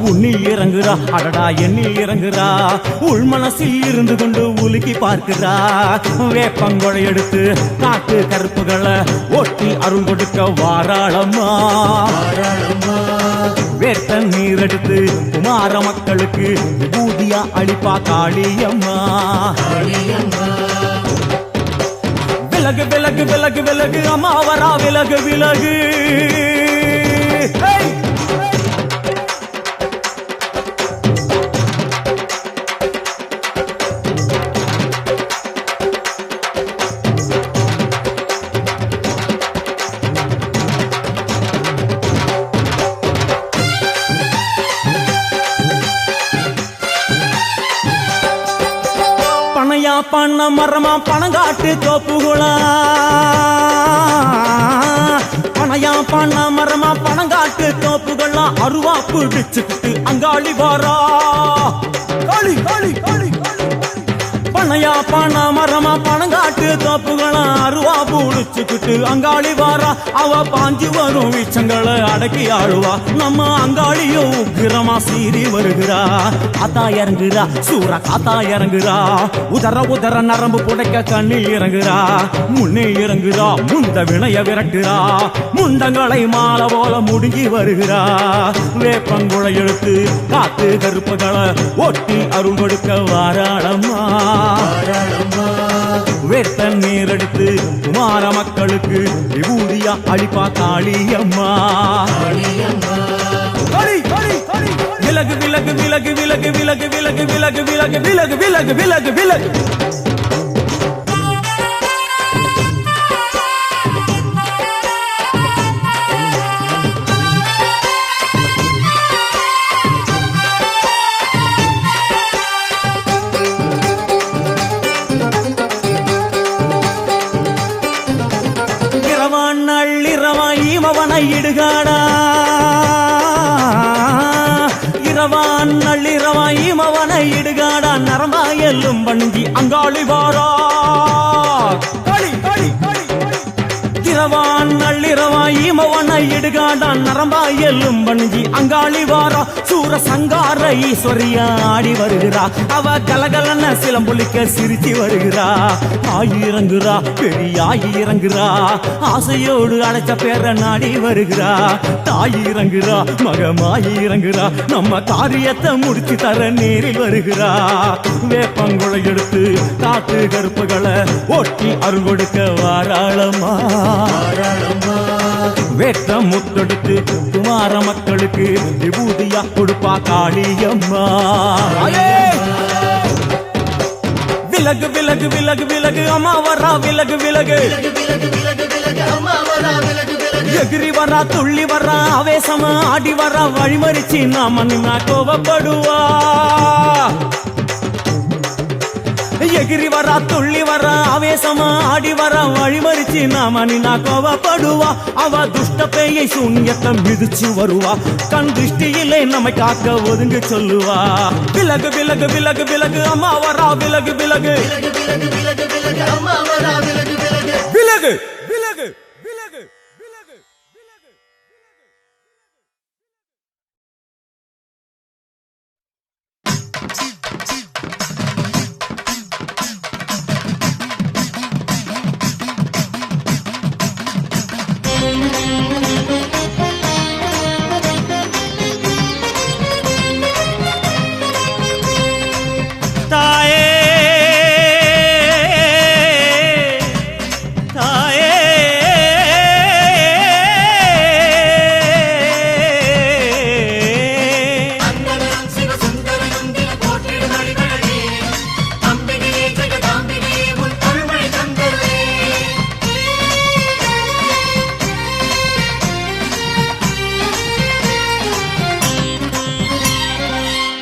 உன்னில் இறங்குறா அடடா எண்ணில் இறங்குறா உள் மனசில் இருந்து கொண்டு உலுக்கி பார்க்கிறா வேப்பங்கொழை எடுத்து காட்டு கருப்புகளை ஒட்டி அருள் கொடுக்க வாராளம்மா வேட்ட நீர் எடுத்து குமார மக்களுக்கு விபூதியா அளிப்பா காளியம்மா விலகு விலகு விலகு விலகு அம்மா வரா விலகு விலகு பண்ண மரமா பணங்காட்டு தோப்புகளா பனையா பண்ண மரமா பணங்காட்டு தோப்புகளா அருவா பிடிச்சுக்கிட்டு அங்காளி வாரா காளி காளி காளி பனையா பண்ண மரமா பணங்காட்டு தோப்புகளா அருவா பிடிச்சுக்கிட்டு அங்காளி வாரா அவ பாஞ்சு வரும் வீச்சங்களை அடக்கி ஆளுவா நம்ம அங்காளியும் உக்கிரமா சீறி வருகிறா காத்தா இறங்குறா சூற காத்தா இறங்குறா உதர உதர நரம்பு புடைக்க கண்ணில் இறங்குறா முன்னே இறங்குறா முந்த வினைய விரட்டுறா முண்டங்களை மாலை போல முடுங்கி வருகிறா வேப்பங்குழை எடுத்து காத்து கருப்புகளை ஒட்டி அருள் கொடுக்க வாராளம்மா வேட்ட நீர் எடுத்து குமார மக்களுக்கு விபூதியா அளிப்பா காளியம்மா விலகு விலகு விலகு விலகு விலகு விலகு விலகு விலகு விலகு விலகு விலகு விலகு இடுகாடா இரவான் நள்ளிரவாய் மவனை இடுகாடா நரம்பா எல்லும் வணங்கி அங்காளி வாரா நள்ளிரவான் நள்ளிரவான் ஈமவன இடுகாடான் நரம்பா எல்லும் பணிஞ்சி அங்காளி வாரா சூர சங்கார ஈஸ்வரியா ஆடி வருகிறா அவ கலகலன சிலம்புலிக்க சிரிச்சு வருகிறா ஆயிரங்குறா பெரிய ஆயிரங்குறா ஆசையோடு அழைச்ச பேர நாடி வருகிறா தாயிரங்குறா மகமாயிரங்குறா நம்ம காரியத்தை முடிச்சு தர நேரில் வருகிறா வேப்பங்குளை எடுத்து காட்டு கருப்புகளை ஓட்டி அருள் கொடுக்க வாராளமா வேட்ட முத்தெடுத்து குமார மக்களுக்கு விபூதியா கொடுப்பா காளியம்மா விலகு விலகு விலகு விலகு அம்மா வரா விலகு விலகு எகிரி வரா துள்ளி வரா ஆவேசமா ஆடி வரா வழிமறிச்சு நாம நின்னா கோபப்படுவா எகிரி வரா துள்ளி வரா ஆவேசமா ஆடி வரா வழிமறிச்சு நாம நின்னா கோபப்படுவா அவ துஷ்ட பேயை சூன்யத்தை மிதிச்சு வருவா கண் திருஷ்டியிலே நம்மை காக்க ஒதுங்க சொல்லுவா விலகு விலகு விலகு விலகு அம்மா வரா விலகு விலகு விலகு விலகு விலகு விலகு தாயே தாயே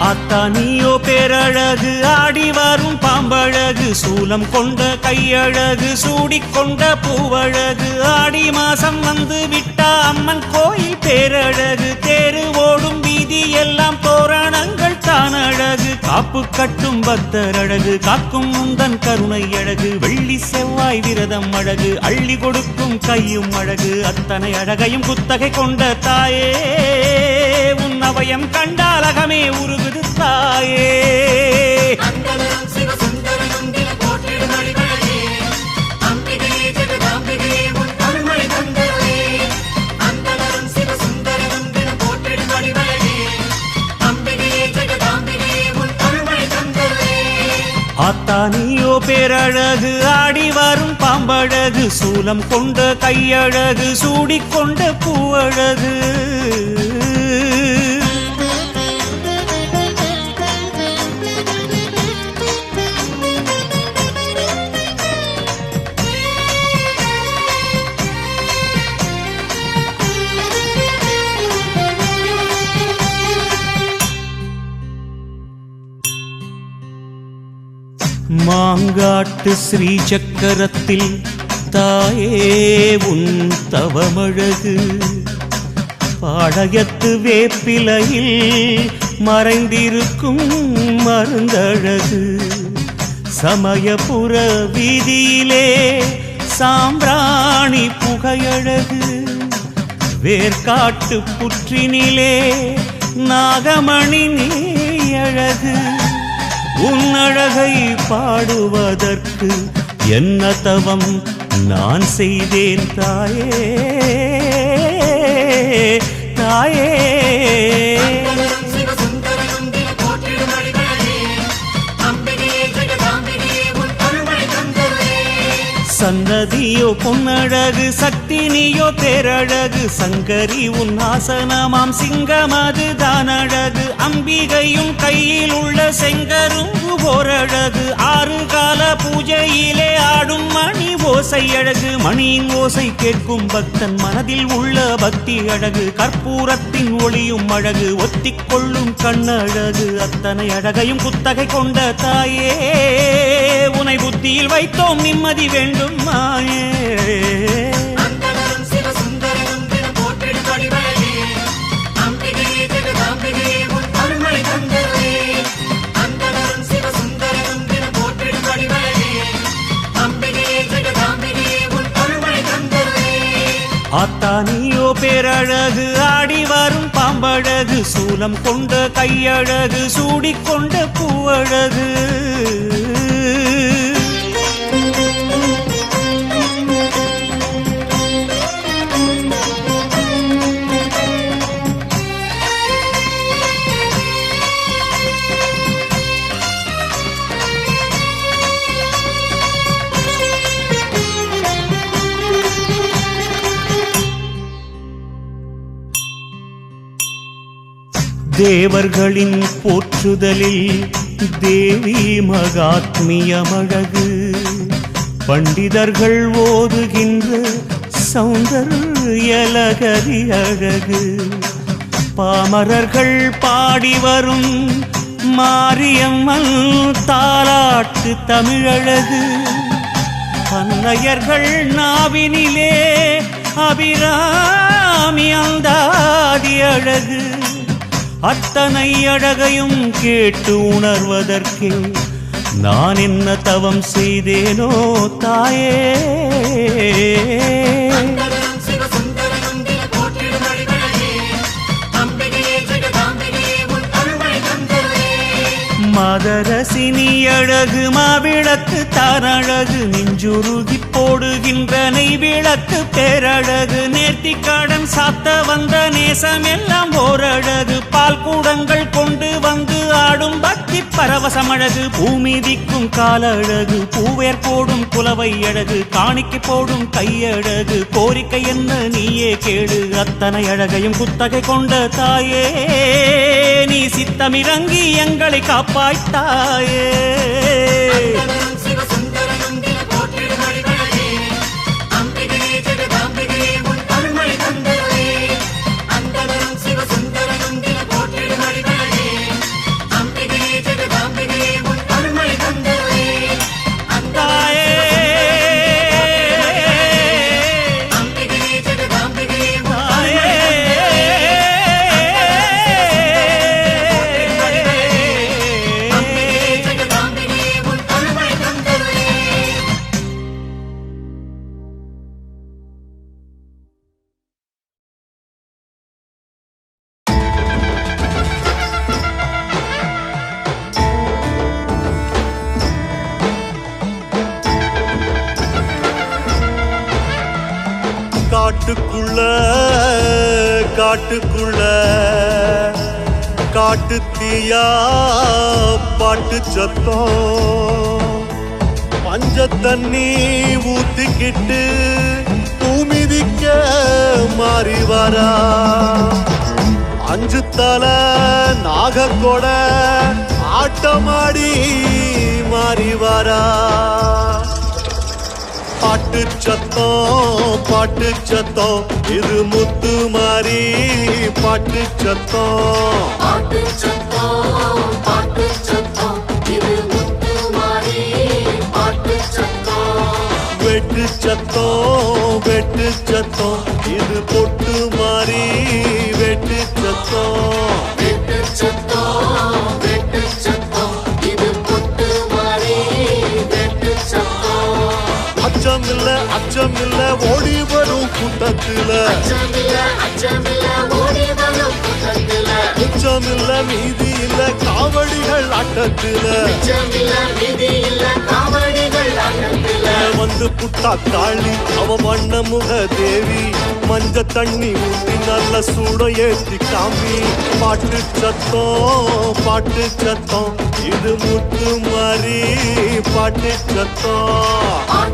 அத்தானியோ பேரழகு ஆடி வரும் பாம்பழகு சூலம் கொண்ட கையழகு சூடிக்கொண்ட பூவழகு ஆடி மாசம் வந்து விட்டா அம்மன் கோயில் பேரழகு தேரு ஓடும் வீதி எல்லாம் தோரணங்கள் தான் அழகு காப்பு கட்டும் பக்தர் அழகு காக்கும் முந்தன் கருணை அழகு வெள்ளி செவ்வாய் விரதம் அழகு அள்ளி கொடுக்கும் கையும் அழகு அத்தனை அழகையும் குத்தகை கொண்ட தாயே உன் அவயம் கண்டால் அகமே உருகுது தாயே அத்தானியோ பேரழகு ஆடி வரும் பாம்பழகு சூலம் கொண்ட கையழகு சூடிக்கொண்ட பூவழகு மாங்காட்டு ஸ்ரீ சக்கரத்தில் தாயே உன் தவமழகு பாடயத்து வேப்பிலையில் மறைந்திருக்கும் மருந்தழகு சமயபுர வீதியிலே சாம்பிராணி புகையழகு வேர்காட்டு புற்றினிலே நாகமணி நீயழகு உன்னழகை பாடுவதற்கு என்ன தவம் நான் செய்தேன் தாயே தாயே சன்னதியோ பொன்னழகு சக்தி நீயோ பேரழகு சங்கரி உன் ஆசனமாம் சிங்கமது தான் அழகு அம்பிகையும் கையில் உள்ள செங்கரும்பு போரழகு ஆறு கால பூஜையிலே ஆடும் மணி ஓசை அழகு மணியின் ஓசை கேட்கும் பக்தன் மனதில் உள்ள பக்தி அழகு கற்பூரத்தின் ஒளியும் அழகு ஒத்திக்கொள்ளும் கண்ணழகு அத்தனை அழகையும் குத்தகை கொண்ட தாயே உனை புத்தியில் வைத்தோம் நிம்மதி வேண்டும் மாயே தேரழகு ஆடி வரும் பாம்பழகு சூலம் கொண்ட கையழகு சூடிக்கொண்ட பூவழகு தேவர்களின் போற்றுதலில் தேவி மகாத்மியமழகு பண்டிதர்கள் ஓதுகின்ற சௌந்தர்யலகரி அழகு பாமரர்கள் பாடி வரும் மாரியம்மன் தாலாட்டு தமிழழகு பன்னையர்கள் நாவினிலே அபிராமி அந்தாதி அழகு அத்தனை அழகையும் கேட்டு உணர்வதற்கே நான் என்ன தவம் செய்தேனோ தாயே மதரசினி அழகு மாவிளக்கு தாரழகு நெஞ்சுருகி போடுகின்ற நெய் விளக்கு பேரழகு நேர்த்தி கடன் சாத்த வந்த நேசம் எல்லாம் ஓரழகு பால் கூடங்கள் கொண்டு வந்து ஆடும் பக்தி பரவசமழகு பூமிதிக்கும் காலழகு பூவேர் போடும் குலவை அழகு காணிக்கை போடும் கையழகு கோரிக்கை என்ன நீயே கேடு அத்தனை அழகையும் குத்தகை கொண்ட தாயே நீ சித்தமிறங்கி எங்களை காப்பாய்த்தாயே காட்டுக்குள்ள காட்டு தீயா பாட்டு சத்தம் பஞ்ச தண்ணி ஊத்திக்கிட்டு பூமிதிக்க மாறி வரா அஞ்சு தலை நாகக்கொட ஆட்டமாடி மாறி வரா பாட்டு சத்தம் இது முத்து மாறி பாட்டு சத்தம் வெட்டு சத்தம் இது பொட்டு மாறி வெட்டு அச்சமில்ல ஓடி வரும் கூட்டத்துல மிச்சமில்ல மீதி இல்ல காவடிகள் ஆட்டத்துல வந்து புட்டா காளி அவ வண்ண முக தேவி மஞ்ச தண்ணி ஊத்தி நல்ல சூட ஏத்தி காமி பாட்டு சத்தம் இது முத்து மாறி பாட்டு சத்தம்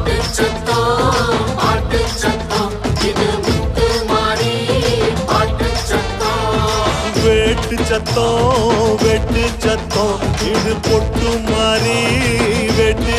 வெட்டு சத்தம் இது பொட்டு மாறி வெட்டு சத்தம் இது பொட்டு மாறி வெட்டு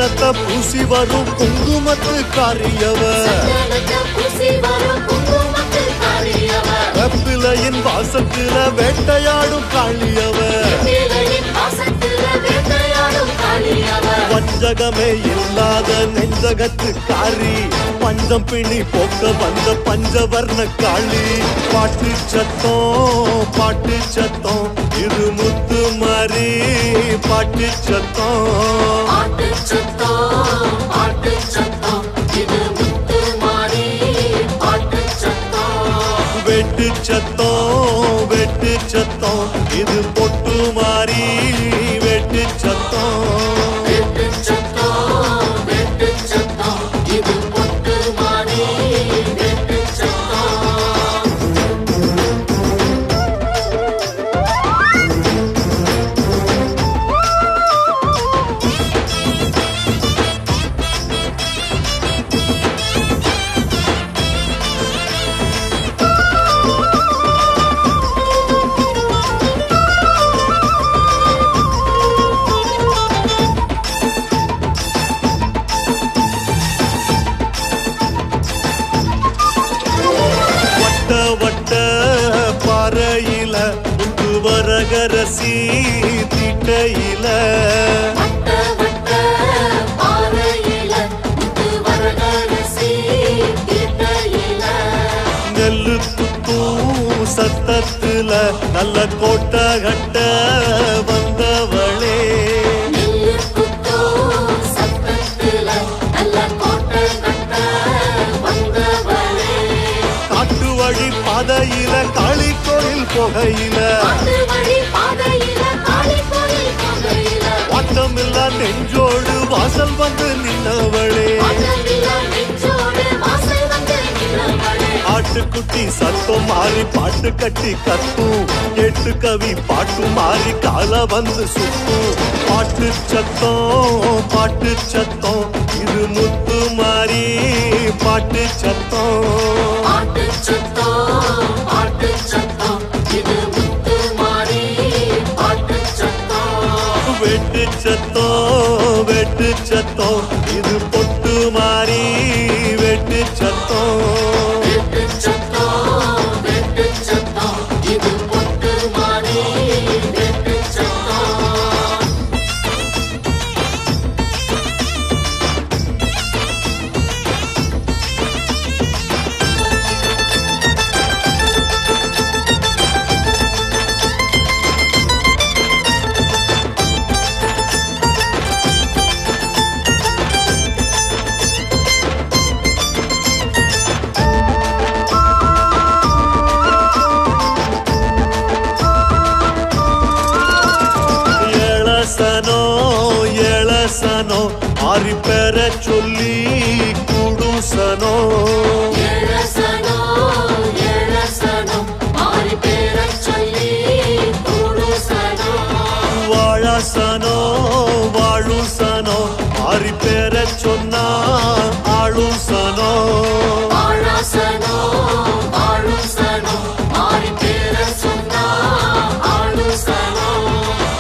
சந்தனத்தை பூசி வரும் குங்குமத்து காரியவ வெப்பிலையின் வாசத்துல வேட்டையாடும் காளியவ வஞ்சகமே இல்லாத நெஞ்சகத்து காரி பஞ்சம் பிணி போக்க வந்த பஞ்சவர்ண காளி பாட்டு சத்தம் இது முத்து மாறி பாட்டு சத்தம் வெட்டு சத்தம் இது பொட்டு மாறி வெட்டு சத்தம் பாறையில முத்து வரகரசி திட்டையில நெல்லு குத்தும் சத்தத்துல நல்ல கோட்டை கட்ட வந்தவளே காட்டு வழி பாதையில காளி கோயில் புகையில வாட்டமில்லா நெஞ்சோடு வாசல் வந்து நின்னவளே ஆட்டுக்குட்டி சத்தம் மாறி பாட்டு கட்டி கத்தும் எட்டு கவி பாட்டு மாறி கால வந்து சுத்தும் பாட்டு சத்தம் இது முத்து மாறி பாட்டு சத்தம் வெட்டு சத்தம் இது பொட்டு மாறி வெட்டு சத்தம் எழசனோ ஆறி பெற சொல்லி குடுசனோ வாழசனோ வாழுசனோ ஆறி பெற சொன்னா ஆளுசனோ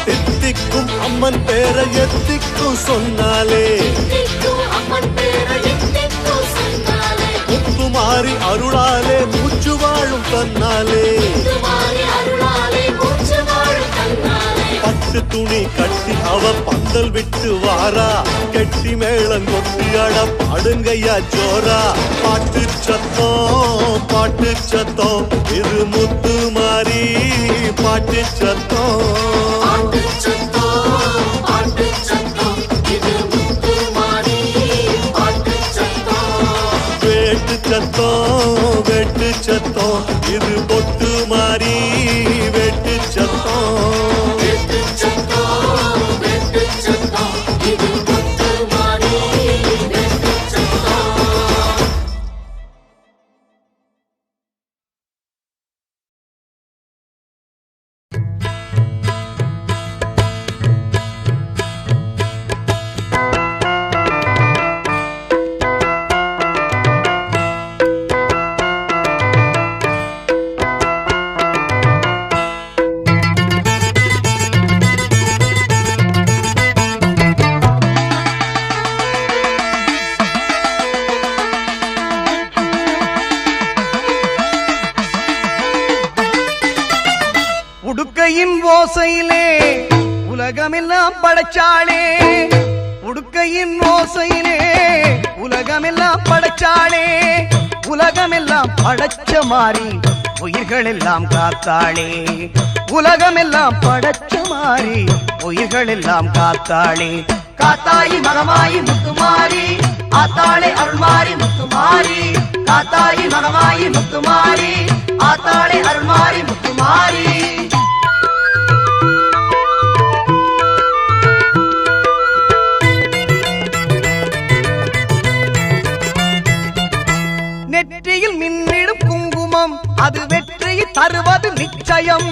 தித்திக்கும் அம்மன் பேரை எத்திக்கும் சொன்னாலே முத்துமாரி அருளாலே மூச்சு வாழும் தன்னாலே பட்டு துணி கட்டி அவ பந்தல் விட்டு வாரா கெட்டி மேளம் கொட்டி அட பாடுங்கய்யா ஜோரா பாட்டு சத்தம் இது முத்து மாறி பாட்டு சத்தம் வெட்டு சத்தம் இது பொட்டு மாறி வெட்டு சத்தம் உலகமெல்லாம் படைச்சாளே உடுக்கையின் ஓசையிலே உலகமெல்லாம் படைச்சாளே உலகமெல்லாம் படைச்ச மாறி உயிர்கள் எல்லாம் காத்தாளே உலகமெல்லாம் படைச்ச மாறி உயிர்கள் எல்லாம் காத்தாளே காத்தாயி மகமாயி முத்துமாரி ஆத்தாளே அருள்மாரி முத்துமாரி காத்தாயி மகமாயி முத்துமாரி ஆத்தாளே அருள்மாரி முத்துமாரி நெற்றியில் மின்னிடும் குங்குமம் அது வெற்றியை தருவது நிச்சயம்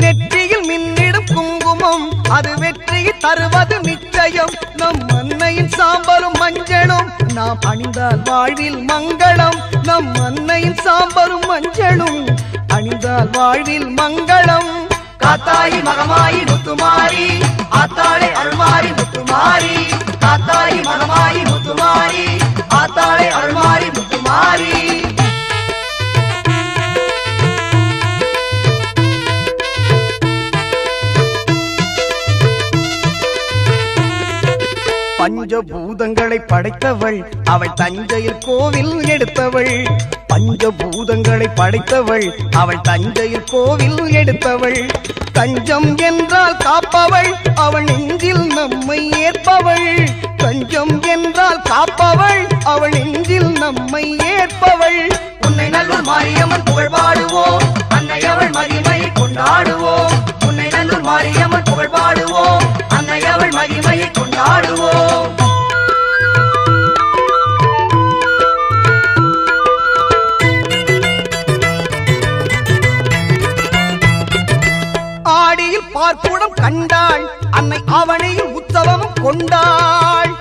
நெற்றியில் மின்னிடும் குங்குமம் அது வெற்றியை தருவது நிச்சயம் நம் அன்னையின் சாம்பலும் மஞ்சளும் நாம் அணிந்தால் வாழ்வில் மங்களம் நம் அன்னையின் சாம்பலும் மஞ்சளும் அணிந்தால் வாழ்வில் மங்களம் காத்தாயி மகமாயி முத்துமாரி ஆத்தாளே அருள்மாரி முத்துமாரி காத்தாயி மகமாயி முத்துமாரி ஆத்தாளே அருள்மாரி முத்துமாரி பஞ்சபூதங்களை படைத்தவள் அவள் தஞ்சையில் கோவில் எடுத்தவள் பஞ்சபூதங்களை படைத்தவள் அவள் தஞ்சையில் கோவில் எடுத்தவள் தஞ்சம் என்றால் காப்பவள் அவள் நெஞ்சில் நம்மை ஏற்பவள் தஞ்சம் என்றால் காப்பவள் அவள் நெஞ்சில் நம்மை ஏற்பவள் உன்னை நல்லூர் மாரியம்மன் புகழ் பாடுவோம் அன்னை அவள் மகிமையை கொண்டாடுவோம் உன்னை நல்லூர் மாரியம்மன் புகழ் பாடுவோம் அன்னை அவள் மகிமையை கொண்டாடுவோம் ஆடியில் பார்க்குடம் கண்டாள் அன்னை அவனையில் உற்சவமும் கொண்டாள்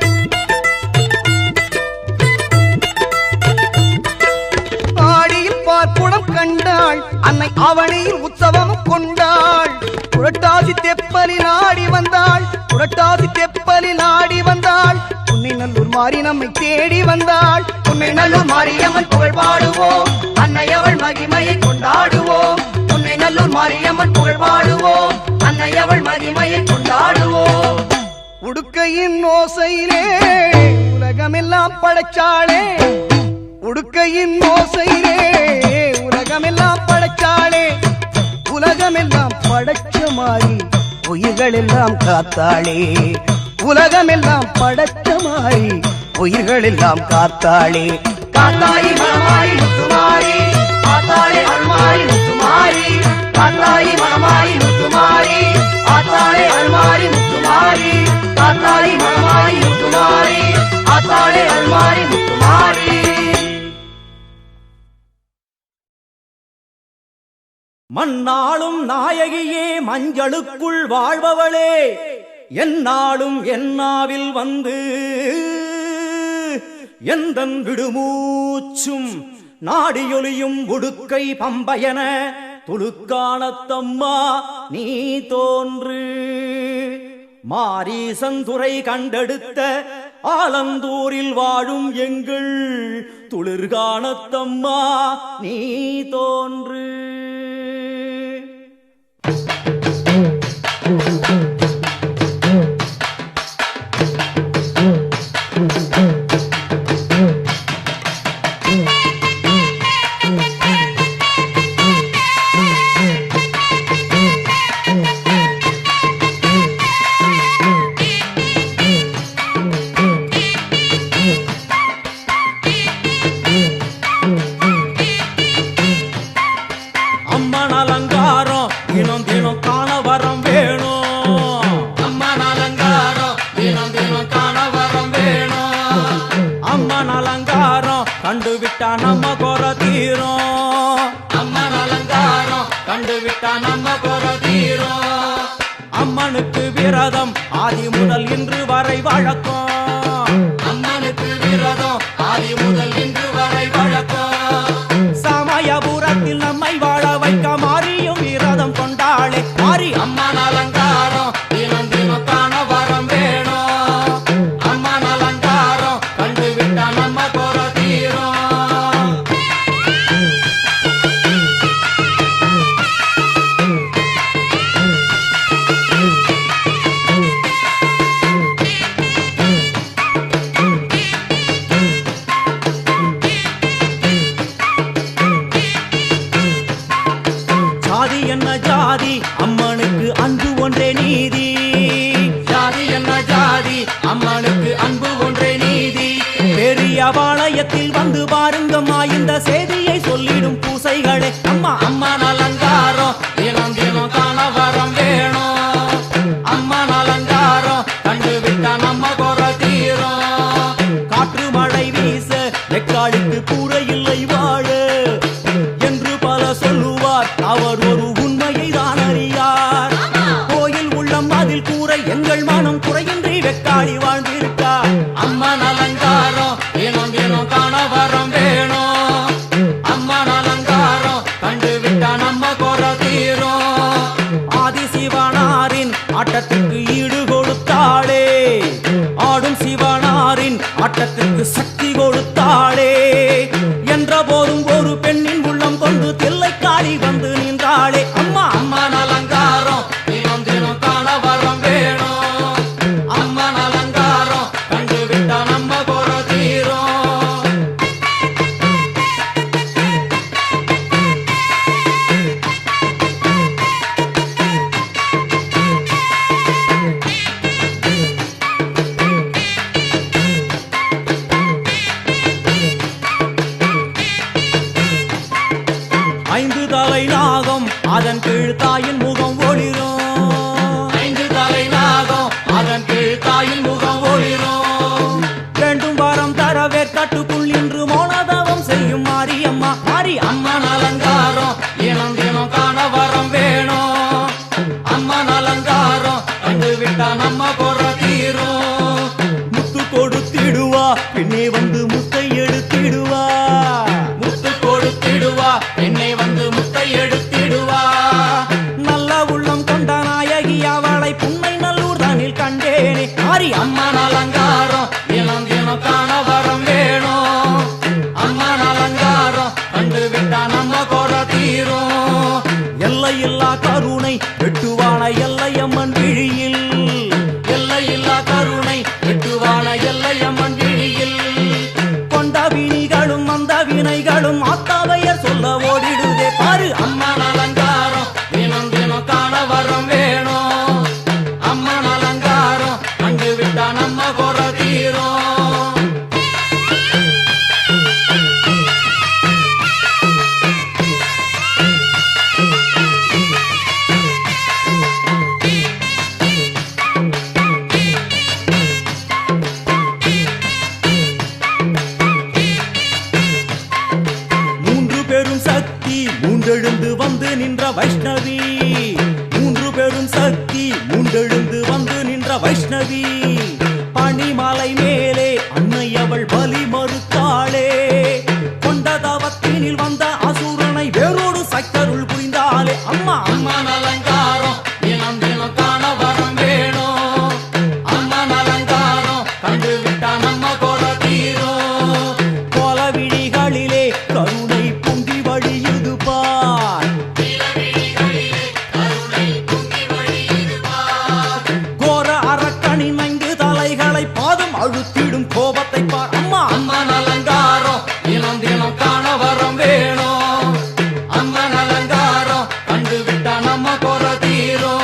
ஆடியில் பார்க்குடம் கண்டாள் அன்னை அவனையில் உற்சவமும் கொண்டாள் புரட்டாசி தெப்பலில் ஆடி வந்தாள் புரட்டாசி தெப்பலில் ஆடி வந்தாள் உன்னை நல்லூர் மாறி நம்மை தேடி வந்தாள் உன்னை நல்லூர் மாரியம்மன் புகழ் பாடுவோம் அன்னை அவள் மகிமையை கொண்டாடுவோம் உன்னை நல்லூர் மாரியம்மன் புகழ் பாடுவோம் அன்னை அவள் மகிமையை கொண்டாடுவோம் உடுக்கையின் ஓசையிலே உலகமெல்லாம் படைச்சாளே உடுக்கையின் ஓசையிலே உலகமெல்லாம் படைச்சாளே உலகமெல்லாம் படைச்ச மாறி உயிர்கள் எல்லாம் காத்தாளே உலகமெல்லாம் படைச்ச மாறி உயிர்கள் எல்லாம் காத்தாளே காத்தாயி மகமாயி முத்துமாரி ஆத்தாளே அருள்மாரி முத்துமாரி காத்தாயி மகமாயி முத்துமாரி ஆத்தாளே அருள்மாரி முத்துமாரி காத்தாயி மகமாயி முத்துமாரி ஆத்தாளே அருள்மாரி முத்துமாரி மண்ணாளும் நாயகியே மஞ்சளுக்குள் வாழ்பவளே என்னாலும் என்னாவில் வந்து எந்தன் விடுமூச்சும் நாடியொலியும் உடுக்கை பம்பயன துளுக்கானத்தம்மா நீ தோன்று மாரீசந்துரை கண்டெடுத்த ஆலந்தூரில் வாழும் எங்கள் துளிர்கானத்தம்மா நீ தோன்று கண்டுவிட்டா நம்ம குறை தீரும் அம்மன் அலங்காரம் கண்டுவிட்டா நம்ம குறை தீரும் அம்மனுக்கு விரதம் ஆதி முதல் இன்று வரை வழக்கம் அம்மனுக்கு விரதம் ஆதி முதல் இன்று வரை வழக்கம் சமயபுரத்தில் நம்மை வாழ வைக்க மாறியும் விரதம் கொண்டாளே மாறி அம்மன் அலங்காரம் தினம் தினம் காண வரம் வேணும் அம்மன் அலங்காரம் கண்டுவிட்டா நம்ம குறை தீரும் என்ன ஜாதி அம்மனுக்கு அன்பு ஒன்றே நீதி. ஜாதி என்ன ஜாதி அம்மனுக்கு அன்பு ஒன்றே நீதி. பெரிய பாளையத்தில் வந்து பாருங்கம்மா இந்த செய்தியை சொல்லிடும் பூசைகளே. அம்மா அம்மன் அலங்காரம் தினம் தினம் காண வரம் வேணும். அம்மன் அலங்காரம் கண்டு விட்டா நம்ம குறை தீரும். காற்று மழை வீச வெக்காளிக்கு கூரை இல்லை வாழ என்று பல சொல்லுவார். அவர் ஒரு உண்மையை தான் அறியார். கோயில் உள்ளம் அதில் கூரை எங்கள் மனம் குறையின்றி வெக்காளி வாழ்ந்திருக்கார். அம்மன் அலங்காரம் தினம் தினம் காண வரம் வேணும். அம்மன் அலங்காரம் கண்டு விட்டா நம்ம குறை தீரும். ஆதிசிவனாரின் ஆட்டத்திற்கு ஈடு கொடுத்தாளே. ஆடும் சிவனாரின் ஆட்டத்திற்கு சக்தி கொடுத்தாளே. என்ற போதும் ஒரு பெண்ணின் உள்ளம் கொண்டு தில்லைக்காளி வந்து நின்றாளே. அம்மா அம்மன் அலங்காரம் தினம் தினம் காண வரம் வேணும். அம்மன் அலங்காரம் கண்டு விட்டா நம்ம குறை தீரும். ஐந்து தலை நாகம் அதன் கீழ் தாயின் முகம் ஒளிரும். ஐந்து தலை நாகம் அதன் கீழ் தாயின் முகம் ஒளிரும். வேண்டும் வரம் தரவே கட்டுக்குள் இன்று மௌனதவம் செய்யும் மாரியம்மா. மாரி அம்மன் அலங்காரம் தினம் தினம் காண வரம் வேணும். அம்மன் அலங்காரம் கண்டு விட்டா நம்ம குறை தீரும். முத்து கொடுத்திடுவா பின்னே வந்து முத்தை எடுத்திடுவா. முத்து கொடுத்திடுவா என்னை வந்து முத்தை எடுத்திடுவா. நல்ல உள்ளம் கொண்ட நாயகி அவளை புன்னை நல்லூர் தானில் கண்டேனே. மாரி அம்மன் அலங்காரம் தினம் தினம் காண வரம் வேணும். அம்மன் அலங்காரம் கண்டு விட்டா நம்ம குறை தீரும். எல்லையில்லா கருணை வெட்டுவான எல்லையம்மன் விழியில். எல்லையில்லா கருணை வெட்டுவான எல்லையம்மன் விழியில். கொண்ட வினிகளும் அந்த வினைகளும் ஆத்தாவையர் சொல்ல ஓடிடுதே. பாரு அம்மன் அலங்காரம் தினம் தினம் காண வரம் வேணும். அம்மன் அலங்காரம் கண்டு விட்டா நம்ம குறை தீரும். மூன்று பெரும் சக்தி மூன்றெழுந்து வந்து நின்ற வைஷ்ணவி. மூன்று பெரும் சக்தி மூன்றெழுந்து வந்து நின்ற வைஷ்ணவி. பனிமலை மேலே அன்னை அவள் பலி மறுத்தாளே. கொண்ட தவத்தினில் வந்த அசுரனை வேரோடு சக்கருள் புரிந்தாளே. அம்மா அம்மன் அலங்காரம் தினம் தினம் காண வரம் வேணும். அம்மன் அலங்காரம் கண்டு விட்டா நம்ம குறை தீரும். கோல விழிகளிலே கருணை பொங்கி வழியுது பார். கோர அரக்கனின் 5 தலைகளை பாதம் அழுத்திடும் கோபத்தை பார். அம்மா அம்மன் அலங்காரம் தினம் தினம் காண வரம் வேணும். அம்மன் அலங்காரம் கண்டு விட்டா நம்ம குறை தீரும்.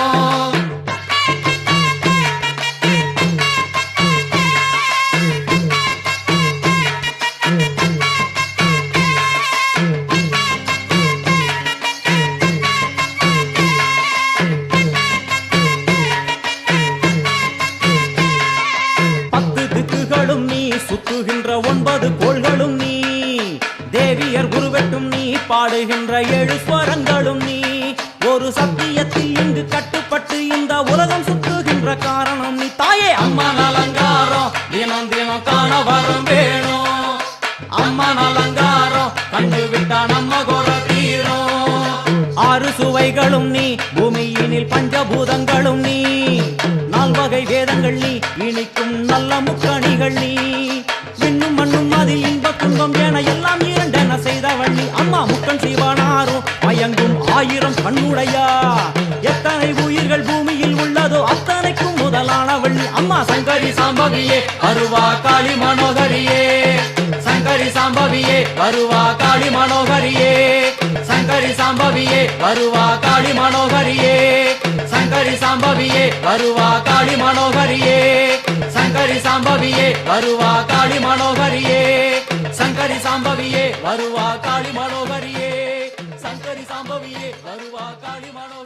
பத்து திக்குகளும் நீ சுத்துகின்ற 9 கோள்களும் நீ. தேவியர் உருவெட்டும் நீ பாடுகின்ற 7 ஸ்வரங்களும் நீ. ஒரு சத்தியத்தில் இங்கு கட்டுப்பட்டு இந்த உலகம் சுத்துகின்ற காரணம் நீ தாயே. அம்மன் அலங்காரம் தினம் தினம் காண வரம் வேணும். அம்மன் அலங்காரம் கண்டு விட்டா நம்ம குறை தீரும். 6 சுவைகளும் நீ பூமியினில் பஞ்சபூதங்களும் நீ. 4 வகை வேதங்கள் நீ இனிக்கும் நல்ல முக்கணிகள் நீ. விண்ணும் மண்ணும் அதில் இன்ப துன்பம் என எல்லாம் இரண்டென செய்தவள் நீ. அம்மா முக்கன் சிவனாரும் மயங்கும் 1000 கண்ணுடையா. எத்தனை உயிர்கள் பூமியில் உள்ளதோ அத்தனைக்கும் முதலானவள் நீ. அம்மா சங்கரி சம்பவியே அருவா காளி மனோகரியே. சங்கரி சங்கரி சாம்பவியே வருவா காளி மனோகரியே சங்கரி சாம்பவியே வருவா காளி மனோகரியே சங்கரி சாம்பவியே வருவா காளி மனோகரியே சங்கரி சாம்பவியே வருவா காளி மனோகரியே சங்கரி சாம்பவியே வருவா காளி மனோகரியே சங்கரி சாம்பவியே வருவா காளி மனோ